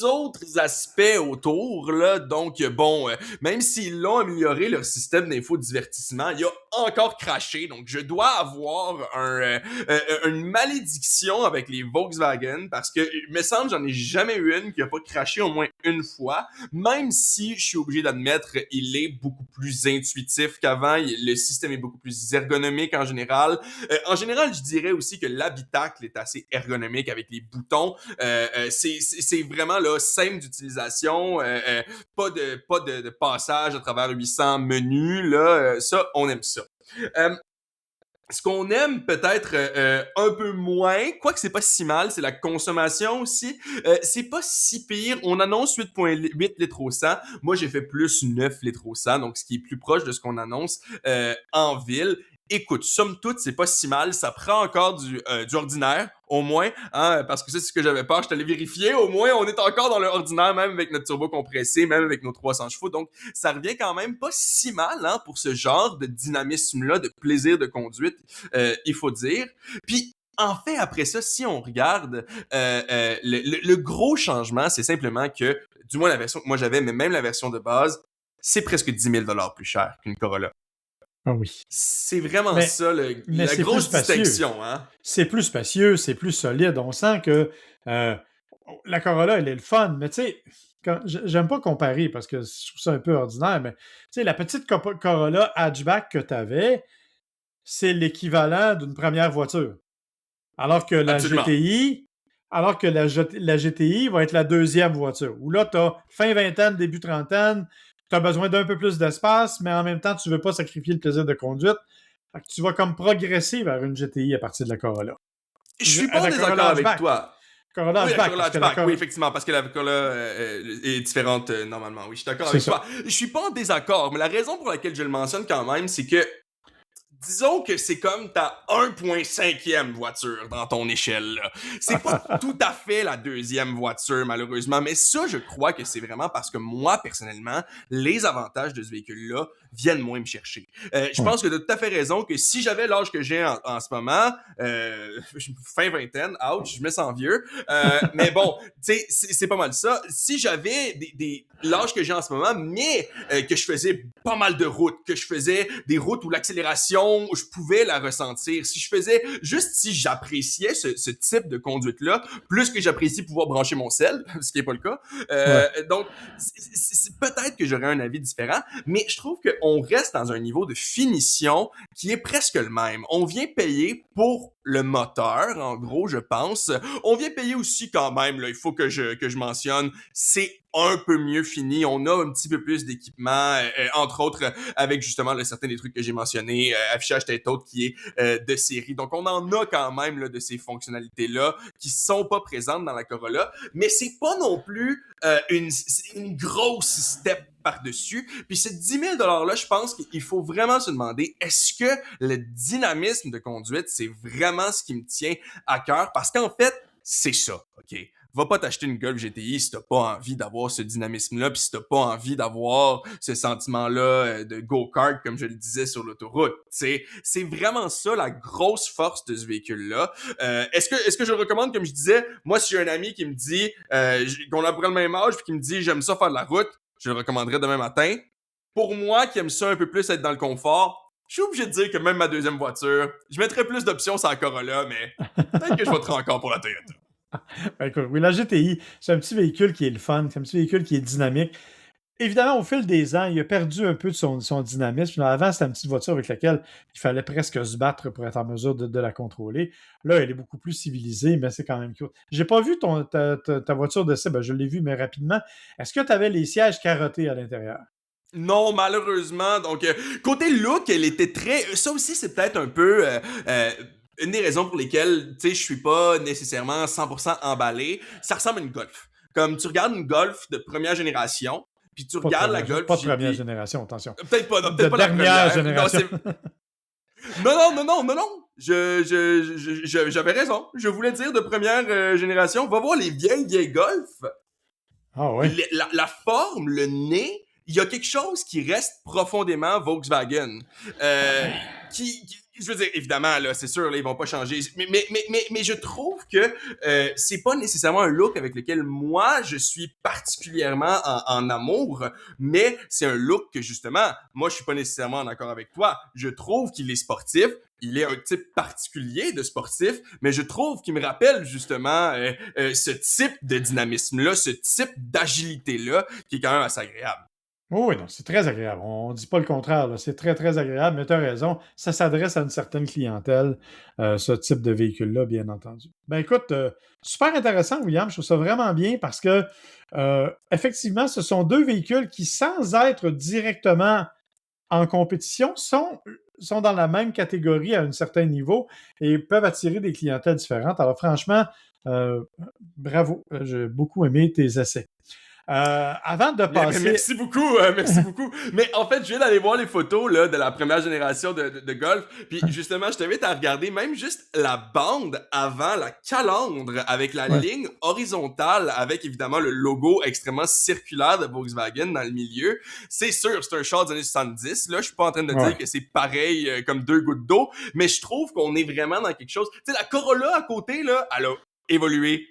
autres aspects autour, là. Donc, bon, même s'ils l'ont amélioré, leur système d'infodivertissement, il a encore craché. Donc, je dois avoir une malédiction avec les Volkswagen parce que, il me semble, j'en ai jamais eu une qui a pas craché au moins une fois. Même si, je suis obligé d'admettre, il est beaucoup plus intuitif qu'avant. Le système est beaucoup plus ergonomique en général. En général, je dirais aussi que l'habitacle est assez ergonomique avec les boutons. C'est vraiment là simple d'utilisation. Pas de passage à travers 800 menus. Là, ça, on aime ça. Ce qu'on aime peut-être un peu moins, quoique c'est pas si mal, c'est la consommation aussi. C'est pas si pire. On annonce 8,8 litres au 100. Moi, j'ai fait plus 9 litres au 100, donc ce qui est plus proche de ce qu'on annonce en ville. Écoute, somme toute, c'est pas si mal. Ça prend encore du ordinaire, au moins, hein, parce que ça, c'est ce que j'avais peur. Je t'allais vérifier. Au moins, on est encore dans le ordinaire, même avec notre turbo compressé, même avec nos 300 chevaux. Donc, ça revient quand même pas si mal, hein, pour ce genre de dynamisme-là, de plaisir de conduite, il faut dire. Puis, en fait, après ça, si on regarde, le gros changement, c'est simplement que, du moins la version que moi j'avais, mais même la version de base, c'est presque 10 000 plus cher qu'une Corolla.
Ah oui.
C'est vraiment
Mais,
ça,
mais
la
c'est plus
grosse
spacieux.
distinction, hein?
C'est plus spacieux, c'est plus solide. On sent que euh, la Corolla, elle est le fun, mais tu sais, j'aime pas comparer parce que je trouve ça un peu ordinaire, mais tu sais, la petite Corolla hatchback que tu avais, c'est l'équivalent d'une première voiture. Alors que la
Absolument.
GTI, la GTI va être la deuxième voiture. Où là, tu as fin vingtaine, début trentaine, tu as besoin d'un peu plus d'espace, mais en même temps, tu ne veux pas sacrifier le plaisir de conduite. Fait que tu vas comme progresser vers une GTI à partir de la Corolla.
Je suis pas en
La
désaccord
Corolla
avec
hatchback.
toi.
Corolla
Oui, la
hatchback,
Corolla
parce que la
hatchback, oui,
Corolla...
effectivement, parce que la Corolla est différente normalement. Oui, je suis d'accord
C'est
avec
ça.
toi. Je suis pas en désaccord, mais la raison pour laquelle je le mentionne quand même, c'est que disons que c'est comme ta 1,5e voiture dans ton échelle. Là. C'est pas tout à fait la deuxième voiture, malheureusement, mais ça, je crois que c'est vraiment parce que moi, personnellement, les avantages de ce véhicule-là viennent moins me chercher. Je
Ouais.
pense que tu as tout à fait raison que si j'avais l'âge que j'ai en ce moment, fin vingtaine, ouch, je me sens vieux, mais bon, tu sais, c'est pas mal ça. Si j'avais l'âge que j'ai en ce moment, mais que je faisais pas mal de routes, que je faisais des routes où l'accélération, je pouvais la ressentir. Si je faisais, juste si j'appréciais ce type de conduite-là, plus que j'apprécie pouvoir brancher mon sel, ce qui est pas le cas.
Ouais.
Donc, c'est peut-être que j'aurais un avis différent, mais je trouve qu'on reste dans un niveau de finition qui est presque le même. On vient payer pour le moteur, en gros, je pense. On vient payer aussi quand même, là, il faut que je mentionne, c'est un peu mieux fini. On a un petit peu plus d'équipement, entre autres avec justement certains des trucs que j'ai mentionnés, affichage tête haute qui est de série. Donc on en a quand même là, de ces fonctionnalités-là qui sont pas présentes dans la Corolla, mais c'est pas non plus une grosse step par-dessus. Puis ces 10 000 $-là, je pense qu'il faut vraiment se demander, est-ce que le dynamisme de conduite, c'est vraiment ce qui me tient à cœur? Parce qu'en fait, c'est ça, OK? Va pas t'acheter une Golf GTI si t'as pas envie d'avoir ce dynamisme-là, puis si t'as pas envie d'avoir ce sentiment-là de go-kart, comme je le disais sur l'autoroute. C'est vraiment ça la grosse force de ce véhicule-là. Est-ce que je le recommande, comme je disais, moi si j'ai un ami qui me dit qu'on a à peu près le même âge, puis qui me dit j'aime ça faire de la route, je le recommanderais demain matin. Pour moi, qui aime ça un peu plus être dans le confort, je suis obligé de dire que même ma deuxième voiture, je mettrais plus d'options sur la Corolla, mais peut-être que je voterai encore pour la Toyota.
Ben, écoute, oui, la GTI, c'est un petit véhicule qui est le fun, c'est un petit véhicule qui est dynamique. Évidemment, au fil des ans, il a perdu un peu de son dynamisme. Avant, c'était une petite voiture avec laquelle il fallait presque se battre pour être en mesure de la contrôler. Là, elle est beaucoup plus civilisée, mais c'est quand même cool. J'ai pas vu ta voiture d'essai, ben, je l'ai vue, mais rapidement. Est-ce que tu avais les sièges carottés à l'intérieur?
Non, malheureusement. Donc, côté look, elle était très. Ça aussi, c'est peut-être un peu une des raisons pour lesquelles, tu sais, je suis pas nécessairement 100% emballé. Ça ressemble à une Golf. Comme tu regardes une Golf de première génération, puis tu regardes la Golf
Pas de première
GT.
génération, attention.
Peut-être pas, non,
De
peut-être pas la
dernière
première. Non,
génération.
c'est. Non, non, non, non, non, non. J'avais raison. Je voulais dire de première génération. Va voir les vieilles Golf.
Ah oui.
La forme, le nez, il y a quelque chose qui reste profondément Volkswagen. Je veux dire, évidemment, là, c'est sûr, là, ils vont pas changer. Mais je trouve que c'est pas nécessairement un look avec lequel moi, je suis particulièrement en amour, mais c'est un look que, justement, moi, je suis pas nécessairement en accord avec toi. Je trouve qu'il est sportif. Il est un type particulier de sportif, mais je trouve qu'il me rappelle justement ce type de dynamisme-là, ce type d'agilité-là, qui est quand même assez agréable.
Oh oui, non, c'est très agréable. On ne dit pas le contraire, là. C'est très, très agréable, mais tu as raison. Ça s'adresse à une certaine clientèle, ce type de véhicule-là, bien entendu. Ben écoute, super intéressant, William. Je trouve ça vraiment bien parce que, effectivement, ce sont deux véhicules qui, sans être directement en compétition, sont dans la même catégorie à un certain niveau et peuvent attirer des clientèles différentes. Alors, franchement, bravo. J'ai beaucoup aimé tes essais. Avant de passer.
Merci beaucoup, merci beaucoup. Mais en fait, je viens d'aller voir les photos là, de la première génération de Golf. Puis justement, je t'invite à regarder même juste la bande avant la calandre avec la ligne horizontale, avec évidemment le logo extrêmement circulaire de Volkswagen dans le milieu. C'est sûr, c'est un char des années 70. Là, je suis pas en train de dire que c'est pareil comme deux gouttes d'eau, mais je trouve qu'on est vraiment dans quelque chose. Tu sais, la Corolla à côté, là, elle a évolué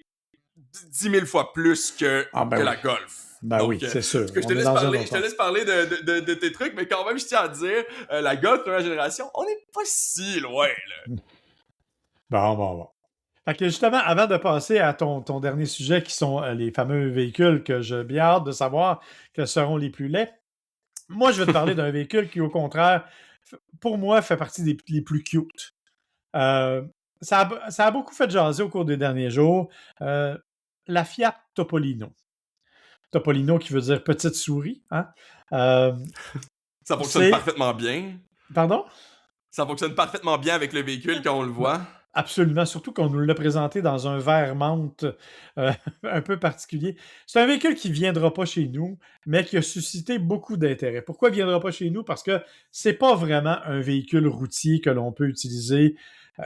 10 000 fois plus que la Golf.
Ben donc, oui, c'est sûr.
Je te laisse parler de tes trucs, mais quand même, je tiens à dire, la Golf première génération, on n'est pas si loin, là.
Bon. Fait que justement, avant de passer à ton dernier sujet, qui sont les fameux véhicules que j'ai bien hâte de savoir quels seront les plus laids, moi, je vais te parler d'un véhicule qui, au contraire, pour moi, fait partie des plus cute. Ça a beaucoup fait jaser au cours des derniers jours. La Fiat Topolino. Topolino qui veut dire petite souris. Hein?
Ça fonctionne parfaitement bien.
Pardon?
Ça fonctionne parfaitement bien avec le véhicule quand on le voit.
Absolument, surtout qu'on nous l'a présenté dans un verre menthe un peu particulier. C'est un véhicule qui ne viendra pas chez nous, mais qui a suscité beaucoup d'intérêt. Pourquoi il ne viendra pas chez nous? Parce que ce n'est pas vraiment un véhicule routier que l'on peut utiliser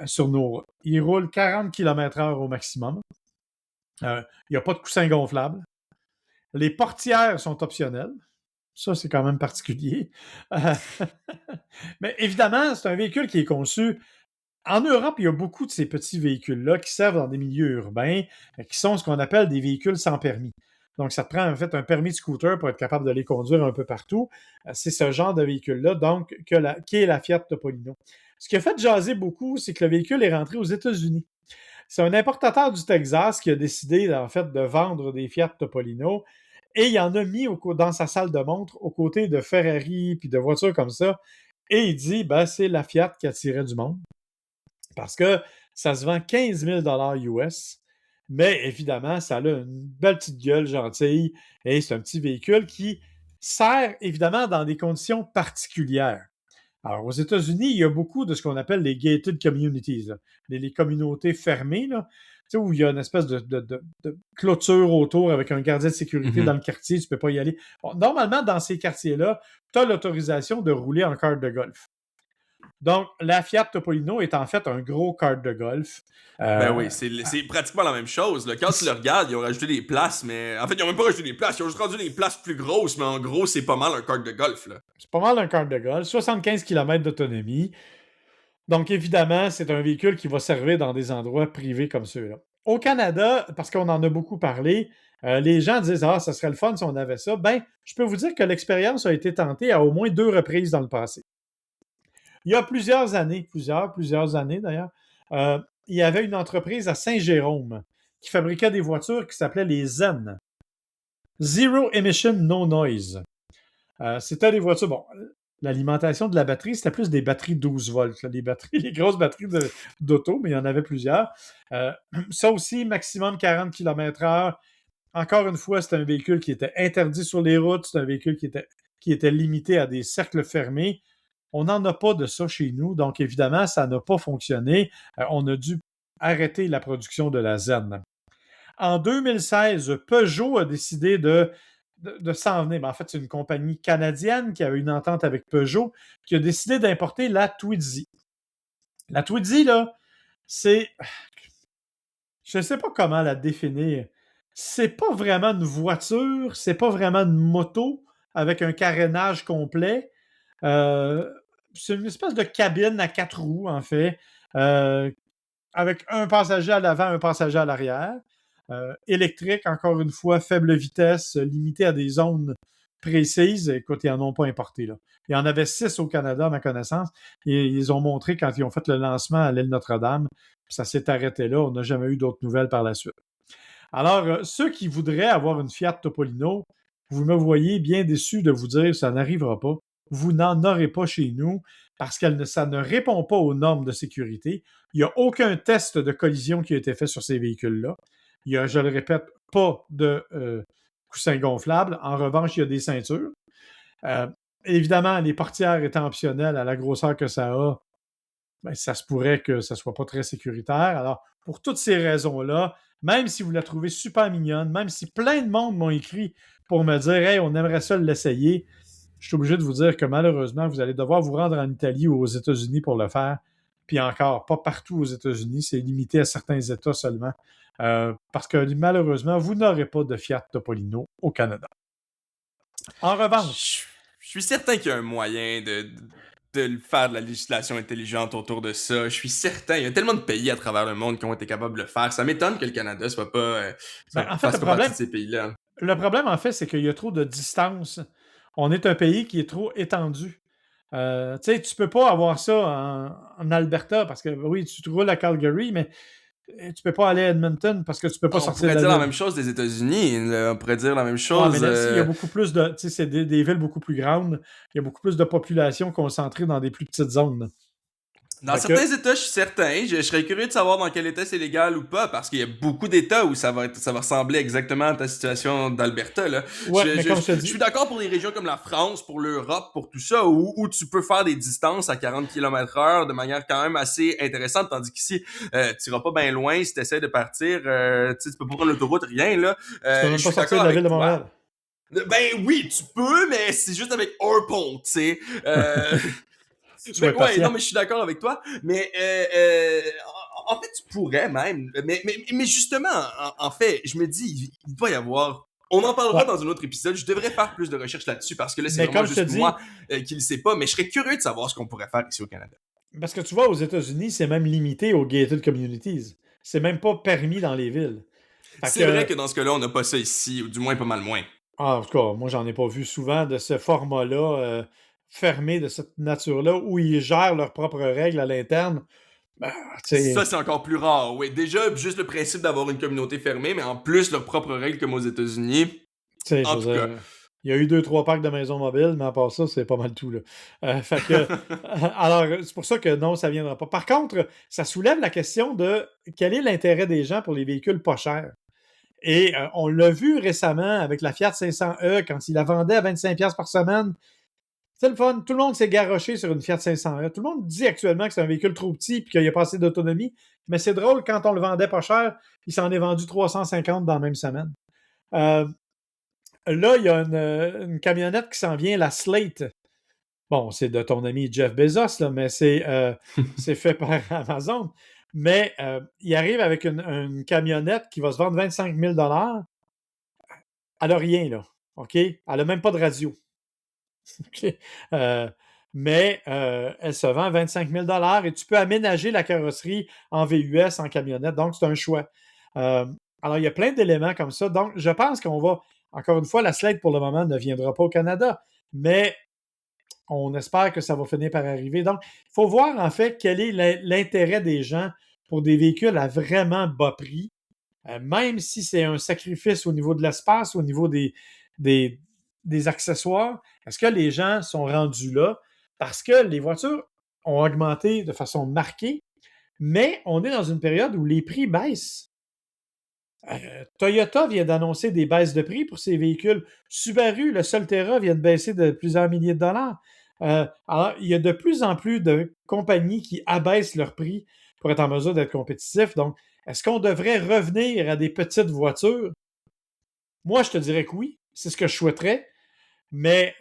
sur nos routes. Il roule 40 km/h au maximum. Il n'y a pas de coussin gonflable. Les portières sont optionnelles. Ça, c'est quand même particulier. Mais évidemment, c'est un véhicule qui est conçu. En Europe, il y a beaucoup de ces petits véhicules-là qui servent dans des milieux urbains, qui sont ce qu'on appelle des véhicules sans permis. Donc, ça te prend en fait un permis de scooter pour être capable de les conduire un peu partout. C'est ce genre de véhicule-là, donc, qui est la Fiat Topolino. Ce qui a fait jaser beaucoup, c'est que le véhicule est rentré aux États-Unis. C'est un importateur du Texas qui a décidé, en fait, de vendre des Fiat Topolino et il en a mis dans sa salle de montre aux côtés de Ferrari puis de voitures comme ça. Et il dit, c'est la Fiat qui attirait du monde. Parce que ça se vend 15 000 US, mais évidemment, ça a une belle petite gueule gentille et c'est un petit véhicule qui sert évidemment dans des conditions particulières. Alors, aux États-Unis, il y a beaucoup de ce qu'on appelle les gated communities, les communautés fermées, là, où il y a une espèce de clôture autour avec un gardien de sécurité dans le quartier, tu ne peux pas y aller. Bon, normalement, dans ces quartiers-là, tu as l'autorisation de rouler en kart de golf. Donc, la Fiat Topolino est en fait un gros kart de golf.
Ben oui, c'est pratiquement la même chose. Là. Quand tu le regardes, ils ont rajouté des places, mais... En fait, ils ont même pas rajouté des places, ils ont juste rendu des places plus grosses, mais en gros, c'est pas mal un kart de golf. Là.
C'est pas mal un kart de golf, 75 km d'autonomie. Donc, évidemment, c'est un véhicule qui va servir dans des endroits privés comme ceux-là. Au Canada, parce qu'on en a beaucoup parlé, les gens disent « Ah, ça serait le fun si on avait ça ». Ben, je peux vous dire que l'expérience a été tentée à au moins 2 reprises dans le passé. Il y a plusieurs années d'ailleurs, il y avait une entreprise à Saint-Jérôme qui fabriquait des voitures qui s'appelaient les Zen. Zero Emission No Noise. C'était des voitures, bon, l'alimentation de la batterie, c'était plus des batteries 12 volts, là, les grosses batteries d'auto, mais il y en avait plusieurs. Ça aussi, maximum 40 km/h. Encore une fois, c'est un véhicule qui était interdit sur les routes, c'est un véhicule qui était qui était limité à des cercles fermés. On n'en a pas de ça chez nous, donc évidemment, ça n'a pas fonctionné. On a dû arrêter la production de la Zen. En 2016, Peugeot a décidé de s'en venir. En fait, c'est une compagnie canadienne qui avait une entente avec Peugeot qui a décidé d'importer la Twizy. La Twizy, là, c'est... Je ne sais pas comment la définir. C'est pas vraiment une voiture, c'est pas vraiment une moto avec un carénage complet. C'est une espèce de cabine à 4 roues, en fait, avec un passager à l'avant, un passager à l'arrière. Électrique, encore une fois, faible vitesse, limité à des zones précises. Écoute, ils n'en ont pas importé, là. Il y en avait 6 au Canada, à ma connaissance. Et ils ont montré quand ils ont fait le lancement à l'île Notre-Dame. Ça s'est arrêté là. On n'a jamais eu d'autres nouvelles par la suite. Alors, ceux qui voudraient avoir une Fiat Topolino, vous me voyez bien déçu de vous dire que ça n'arrivera pas. Vous n'en aurez pas chez nous parce que ça ne répond pas aux normes de sécurité. Il n'y a aucun test de collision qui a été fait sur ces véhicules-là. Il n'y a, je le répète, pas de coussins gonflables. En revanche, il y a des ceintures. Évidemment, les portières étant optionnelles à la grosseur que ça a, ben, ça se pourrait que ça ne soit pas très sécuritaire. Alors, pour toutes ces raisons-là, même si vous la trouvez super mignonne, même si plein de monde m'ont écrit pour me dire « Hey, on aimerait ça l'essayer », je suis obligé de vous dire que malheureusement, vous allez devoir vous rendre en Italie ou aux États-Unis pour le faire. Puis encore, pas partout aux États-Unis, c'est limité à certains États seulement. Parce que malheureusement, vous n'aurez pas de Fiat Topolino au Canada. En revanche...
Je suis certain qu'il y a un moyen de faire de la législation intelligente autour de ça. Je suis certain. Il y a tellement de pays à travers le monde qui ont été capables de le faire. Ça m'étonne que le Canada soit pas,
en fait,
fasse pas partie de ces pays-là.
Le problème, en fait, c'est qu'il y a trop de distance. On est un pays qui est trop étendu. Tu sais, tu peux pas avoir ça en Alberta parce que, oui, tu te roules à Calgary, mais tu peux pas aller à Edmonton parce que tu peux pas
On
sortir
pourrait
de
dire
la
la
ville.
même chose des États-Unis. On pourrait dire la même
Ouais,
chose.
mais là, il y a beaucoup plus de... Tu sais, c'est des villes beaucoup plus grandes. Il y a beaucoup plus de population concentrée dans des plus petites zones.
Dans
Fait
certains
que,
États, je suis certain. Je serais curieux de savoir dans quel État c'est légal ou pas, parce qu'il y a beaucoup d'États où ça va ressembler exactement à ta situation d'Alberta, là.
ouais, mais comme je te
Je
dis...
suis d'accord pour des régions comme la France, pour l'Europe, pour tout ça, où tu peux faire des distances à 40 km/h de manière quand même assez intéressante, tandis qu'ici, tu iras pas bien loin si tu essaies de partir. Tu peux pas prendre l'autoroute, rien, là.
Tu peux même
Je
pas
suis
sortir
d'accord
de la
avec
ville de
toi.
Montréal.
Ben oui, tu peux, mais c'est juste avec un pont, tu sais.
Sois
Ouais, non,
patient.
mais je suis d'accord avec toi. Mais en fait, tu pourrais même. Mais justement, en fait, je me dis, il doit y avoir. On en parlera
Ouais.
dans un autre épisode. Je devrais faire plus de recherches là-dessus parce que là, c'est
Mais
vraiment
comme je te
juste
dis,
moi qui le sais pas. Mais je serais curieux de savoir ce qu'on pourrait faire ici au Canada.
parce que tu vois, aux États-Unis, c'est même limité aux gated communities. C'est même pas permis dans les villes. Fait
C'est vrai
que,
que dans ce cas-là, on n'a pas ça ici, ou du moins pas mal moins.
en tout cas, moi, j'en ai pas vu souvent de ce format-là, fermé de cette nature-là, où ils gèrent leurs propres règles à l'interne. Ben, tu sais,
Ça, c'est encore plus rare. Oui, déjà, juste le principe d'avoir une communauté fermée, mais en plus, leurs propres règles comme aux États-Unis.
je
En
veux
tout cas.
dire, il y a eu 2-3 parcs de maisons mobiles, mais à part ça, c'est pas mal tout, là. Fait que, alors, c'est pour ça que non, ça viendra pas. Par contre, ça soulève la question de quel est l'intérêt des gens pour les véhicules pas chers? Et on l'a vu récemment avec la Fiat 500e quand il la vendait à 25$ par semaine. C'est le fun. Tout le monde s'est garoché sur une Fiat 500e. Tout le monde dit actuellement que c'est un véhicule trop petit et qu'il n'y a pas assez d'autonomie. Mais c'est drôle, quand on le vendait pas cher, il s'en est vendu 350 dans la même semaine. Là, il y a une camionnette qui s'en vient, la Slate. Bon, c'est de ton ami Jeff Bezos, là, mais c'est fait par Amazon. Mais il arrive avec une camionnette qui va se vendre 25 000 $. Elle n'a rien, là. OK? Elle n'a même pas de radio. OK? Mais elle se vend 25 000 $ et tu peux aménager la carrosserie en VUS, en camionnette. Donc, c'est un choix. Alors, il y a plein d'éléments comme ça. Donc, je pense qu'on va, encore une fois, la Slate pour le moment ne viendra pas au Canada, mais on espère que ça va finir par arriver. Donc, il faut voir en fait quel est l'intérêt des gens pour des véhicules à vraiment bas prix, même si c'est un sacrifice au niveau de l'espace, au niveau des accessoires. Est-ce que les gens sont rendus là? Parce que les voitures ont augmenté de façon marquée, mais on est dans une période où les prix baissent. Toyota vient d'annoncer des baisses de prix pour ses véhicules. Subaru, le Solterra, vient de baisser de plusieurs milliers de dollars. Alors, il y a de plus en plus de compagnies qui abaissent leurs prix pour être en mesure d'être compétitifs. Donc, est-ce qu'on devrait revenir à des petites voitures? Moi, je te dirais que oui, c'est ce que je souhaiterais, mais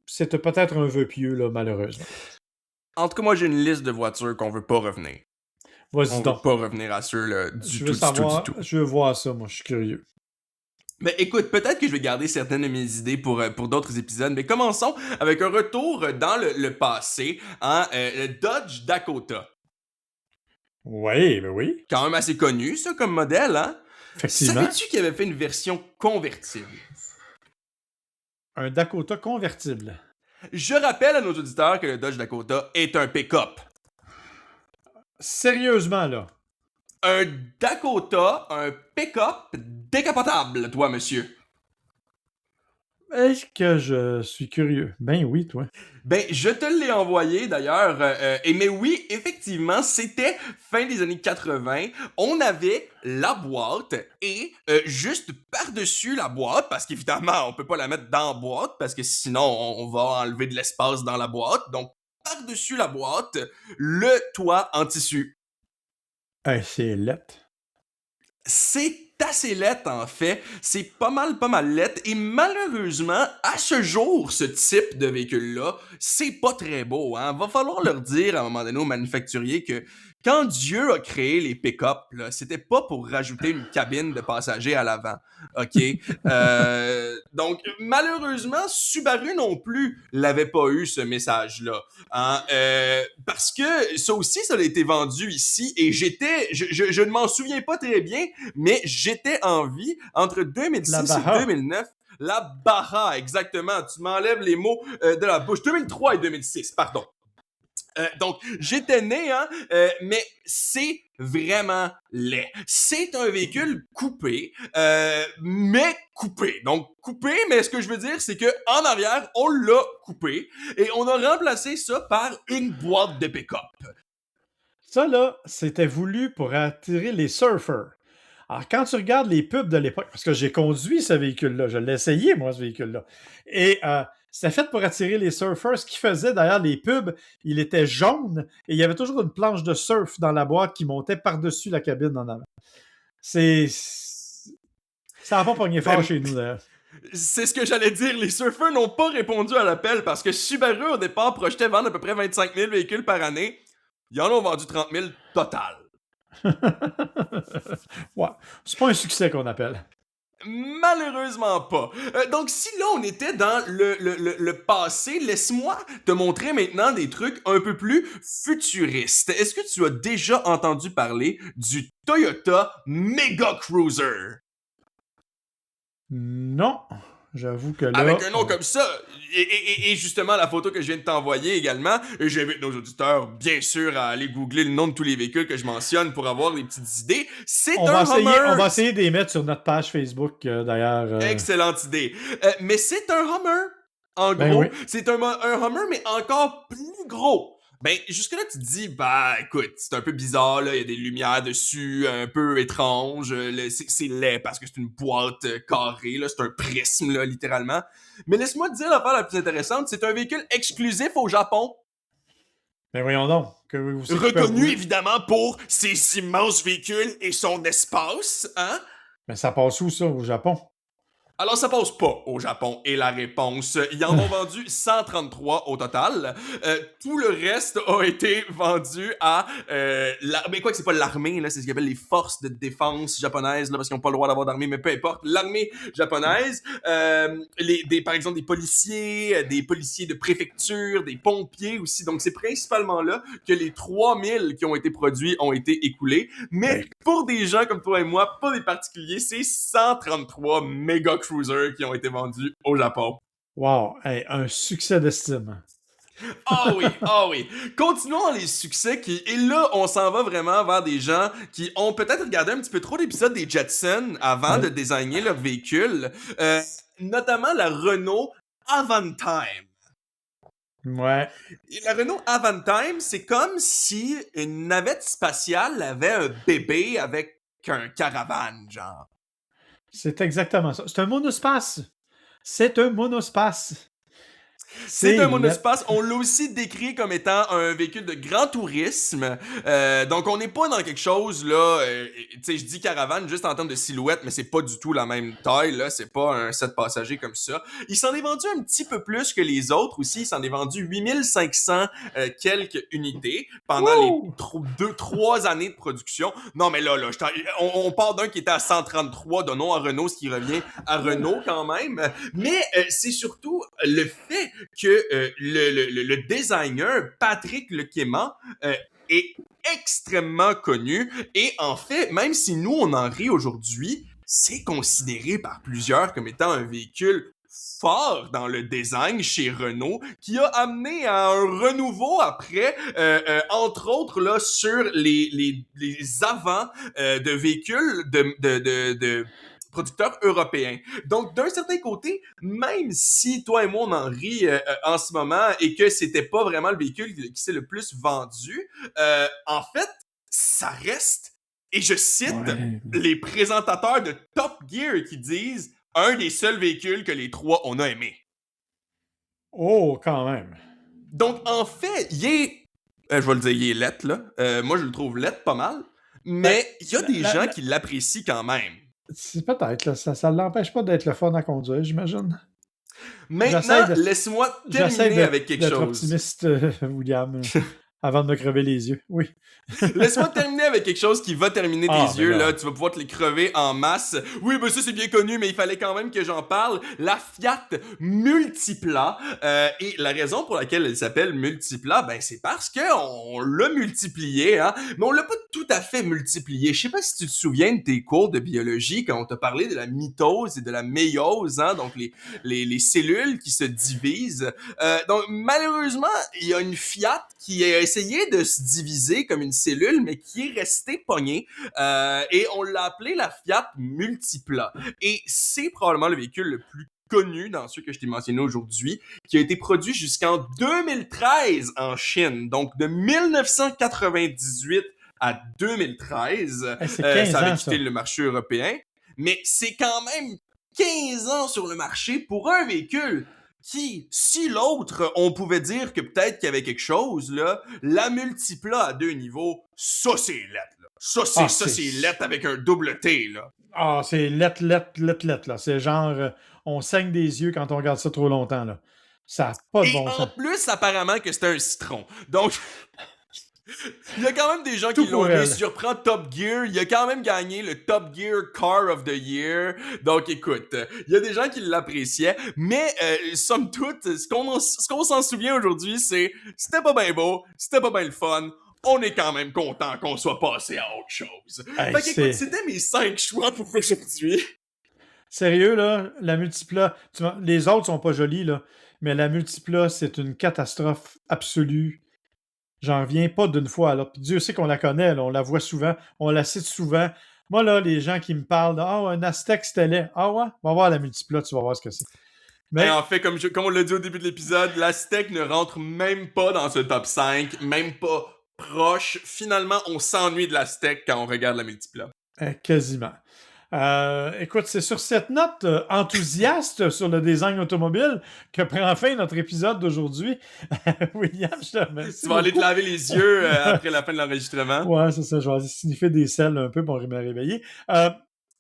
c'est peut-être un vœu pieux, là, malheureusement.
En tout cas, moi, j'ai une liste de voitures qu'on veut pas revenir.
Vas-y
On veut
donc.
pas revenir à ceux là,
Je veux savoir, je veux voir ça, moi, je suis curieux.
Mais écoute, peut-être que je vais garder certaines de mes idées pour d'autres épisodes, mais commençons avec un retour dans le passé, hein, le Dodge Dakota.
Oui, ben oui,
Quand même assez connu, ça, comme modèle, hein?
effectivement.
Savais-tu qu'il avait fait une version convertible?
Un Dakota convertible.
Je rappelle à nos auditeurs que le Dodge Dakota est un pick-up.
Sérieusement, là.
Un Dakota, un pick-up décapotable, toi, monsieur.
Est-ce que je suis curieux? Ben oui, toi.
Ben, je te l'ai envoyé d'ailleurs. Mais oui, effectivement, c'était fin des années 80. On avait la boîte et juste par-dessus la boîte, parce qu'évidemment, on peut pas la mettre dans la boîte parce que sinon, on va enlever de l'espace dans la boîte. Donc, par-dessus la boîte, le toit en tissu.
C'est lettre.
C'est assez laid en fait, c'est pas mal laid et malheureusement à ce jour ce type de véhicule là c'est pas très beau hein. Va falloir leur dire à un moment donné aux manufacturiers que quand Dieu a créé les pick-up là, c'était pas pour rajouter une cabine de passagers à l'avant, ok. Donc malheureusement Subaru non plus l'avait pas eu ce message là. Hein, parce que ça aussi, ça a été vendu ici et je ne m'en souviens pas très bien, mais j'étais en vie entre 2006 et 2009. La Baja, exactement. Tu m'enlèves les mots de la bouche. 2003 et 2006, pardon. Donc, j'étais né, hein, mais c'est vraiment laid. C'est un véhicule coupé, mais coupé. Donc, coupé, mais ce que je veux dire, c'est que en arrière, on l'a coupé et on a remplacé ça par une boîte de pick-up.
Ça, là, c'était voulu pour attirer les surfers. Alors, quand tu regardes les pubs de l'époque, parce que j'ai conduit ce véhicule-là, je l'ai essayé, moi, ce véhicule-là, et c'était fait pour attirer les surfers. Ce qu'ils faisaient, d'ailleurs, les pubs, il était jaune, et il y avait toujours une planche de surf dans la boîte qui montait par-dessus la cabine en avant. Ça n'a pas pogné fort chez nous, d'ailleurs.
C'est ce que j'allais dire, les surfers n'ont pas répondu à l'appel parce que Subaru, au départ, projetait vendre à peu près 25 000 véhicules par année. Ils en ont vendu 30 000 total.
Ouais, c'est pas un succès qu'on appelle.
Malheureusement pas. Donc si là on était dans le passé, laisse-moi te montrer maintenant des trucs un peu plus futuristes. Est-ce que tu as déjà entendu parler du Toyota Mega Cruiser?
Non, j'avoue que là...
Avec un nom comme ça, et justement la photo que je viens de t'envoyer également, j'invite nos auditeurs bien sûr à aller googler le nom de tous les véhicules que je mentionne pour avoir des petites idées. C'est un Hummer!
On va essayer de les mettre sur notre page Facebook, d'ailleurs.
Excellente idée. Mais c'est un Hummer, en
Ben
gros.
oui.
C'est un Hummer, mais encore plus gros. Ben, jusque-là, tu te dis, bah, écoute, c'est un peu bizarre, là, il y a des lumières dessus, un peu étranges, c'est laid parce que c'est une boîte carrée, là, c'est un prisme, là, littéralement. Mais laisse-moi te dire l'affaire la plus intéressante, c'est un véhicule exclusif au Japon.
Ben voyons donc.
Reconnu, évidemment, pour ses immenses véhicules et son espace, hein?
Mais ça passe où, ça, au Japon?
Alors, ça passe pas au Japon. Et la réponse, ils en ont vendu 133 au total. Tout le reste a été vendu à... mais quoi que c'est pas l'armée, là, c'est ce qu'ils appellent les forces de défense japonaises, là, parce qu'ils n'ont pas le droit d'avoir d'armée, mais peu importe. L'armée japonaise, par exemple, des policiers de préfecture, des pompiers aussi. Donc, c'est principalement là que les 3000 qui ont été produits ont été écoulés. Mais pour des gens comme toi et moi, pas des particuliers, c'est 133 méga cruisers qui ont été vendus au Japon.
Wow, hey, un succès d'estime.
Ah oui, ah oui. Continuons dans les succès et là, on s'en va vraiment vers des gens qui ont peut-être regardé un petit peu trop d'épisodes des Jetsons avant de designer leur véhicule, notamment la Renault Avantime.
Ouais.
Et la Renault Avantime, c'est comme si une navette spatiale avait un bébé avec qu'un caravane, genre.
C'est exactement ça. C'est un monospace. C'est un monospace.
C'est un monospace. On l'a aussi décrit comme étant un véhicule de grand tourisme. Donc, on n'est pas dans quelque chose, là... tu sais, je dis caravane juste en termes de silhouette, mais c'est pas du tout la même taille, là. C'est pas un 7 passagers comme ça. Il s'en est vendu un petit peu plus que les autres aussi. Il s'en est vendu 8500 quelques unités pendant les 3 années de production. Non, mais là, on part d'un qui était à 133 de nom à Renault, ce qui revient à Renault quand même. Mais c'est surtout le fait que le designer Patrick Lequément est extrêmement connu et en fait, même si nous on en rit aujourd'hui, c'est considéré par plusieurs comme étant un véhicule fort dans le design chez Renault qui a amené à un renouveau après, entre autres là sur les avants de véhicules de producteurs européens. Donc, d'un certain côté, même si toi et moi, on en rit en ce moment et que c'était pas vraiment le véhicule qui s'est le plus vendu, en fait, ça reste, et je cite les présentateurs de Top Gear qui disent « un des seuls véhicules que les trois, on a aimé. »
Oh, quand même.
Donc, en fait, il est... je vais le dire, il est lettre, là. Moi, je le trouve lettre pas mal. Mais il y a des gens qui l'apprécient quand même.
C'est peut-être, là, ça ne l'empêche pas d'être le fun à conduire, j'imagine.
Maintenant, laisse-moi terminer avec quelque chose.
J'essaie d'être optimiste, William, avant de me crever les yeux. Oui.
Laisse-moi terminer avec quelque chose qui va terminer tes yeux, là. Tu vas pouvoir te les crever en masse. Oui, ben ça, c'est bien connu, mais il fallait quand même que j'en parle. La Fiat Multipla. Et la raison pour laquelle elle s'appelle Multipla, ben, c'est parce qu'on l'a multiplié, hein. Mais on l'a pas tout à fait multiplié. Je sais pas si tu te souviens de tes cours de biologie quand on t'a parlé de la mitose et de la méiose, hein. Donc, les cellules qui se divisent. Donc, malheureusement, il y a une Fiat qui a essayé de se diviser comme une cellule, mais qui est restée pognée. Et on l'a appelé la Fiat Multipla. Et c'est probablement le véhicule le plus connu dans ceux que je t'ai mentionné aujourd'hui, qui a été produit jusqu'en 2013 en Chine. Donc, de 1998 à 2013, ça avait quitté le marché européen. Mais c'est quand même 15 ans sur le marché pour un véhicule qui, si l'autre, on pouvait dire que peut-être qu'il y avait quelque chose, là, la Multipla à 2 niveaux, ça c'est lettre, là. Ça c'est lettre avec un double T, là.
Ah, c'est lettre, là. C'est genre, on saigne des yeux quand on regarde ça trop longtemps, là. Ça n'a pas de bon sens.
Et en plus, apparemment que c'est un citron. Donc... il y a quand même des gens qui l'ont aimé. Si je reprends Top Gear, il a quand même gagné le Top Gear Car of the Year. Donc écoute, il y a des gens qui l'appréciaient, mais somme toute, ce qu'on s'en souvient aujourd'hui, c'était pas bien beau, c'était pas bien le fun. On est quand même content qu'on soit passé à autre chose. Fait qu'écoute, c'était mes 5 choix pour aujourd'hui.
Sérieux, là, la Multipla, les autres sont pas jolis, là, mais la Multipla, c'est une catastrophe absolue. J'en reviens pas d'une fois à l'autre. Puis Dieu sait qu'on la connaît, là, on la voit souvent, on la cite souvent. Moi, là, les gens qui me parlent de « Ah, un Aztec, c'était laid. » Ah ouais? Va voir la Multipla, tu vas voir ce que c'est.
Mais en fait, comme on l'a dit au début de l'épisode, l'Aztec ne rentre même pas dans ce top 5, même pas proche. Finalement, on s'ennuie de l'Aztec quand on regarde la Multipla.
Quasiment. Écoute, c'est sur cette note enthousiaste sur le design automobile que prend fin notre épisode d'aujourd'hui. William, je te remercie.
Tu vas aller te laver les yeux après la fin de l'enregistrement.
Ouais, c'est ça. Je vais aller sniffer des selles un peu pour me réveiller.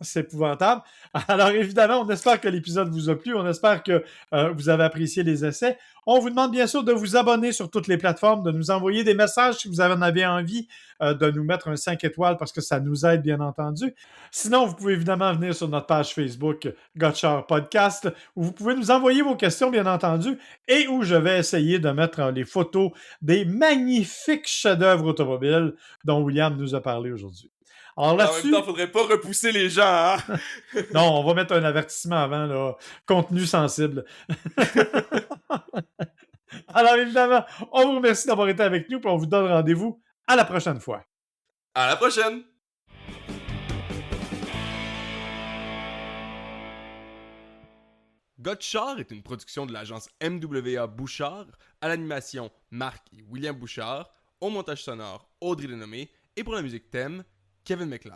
C'est épouvantable. Alors, évidemment, on espère que l'épisode vous a plu. On espère que vous avez apprécié les essais. On vous demande bien sûr de vous abonner sur toutes les plateformes, de nous envoyer des messages si vous en avez envie, de nous mettre un 5 étoiles parce que ça nous aide, bien entendu. Sinon, vous pouvez évidemment venir sur notre page Facebook Gotchard Podcast où vous pouvez nous envoyer vos questions, bien entendu, et où je vais essayer de mettre les photos des magnifiques chefs-d'œuvre automobiles dont William nous a parlé aujourd'hui. Alors là-dessus...
En même temps, faudrait pas repousser les gens, hein?
Non, on va mettre un avertissement avant, là. Contenu sensible. Alors évidemment, on vous remercie d'avoir été avec nous, puis on vous donne rendez-vous à la prochaine fois.
À la prochaine! Gotchard est une production de l'agence MWA Bouchard, à l'animation Marc et William Bouchard, au montage sonore Audrey Denomé, et pour la musique thème, Kevin MacLeod.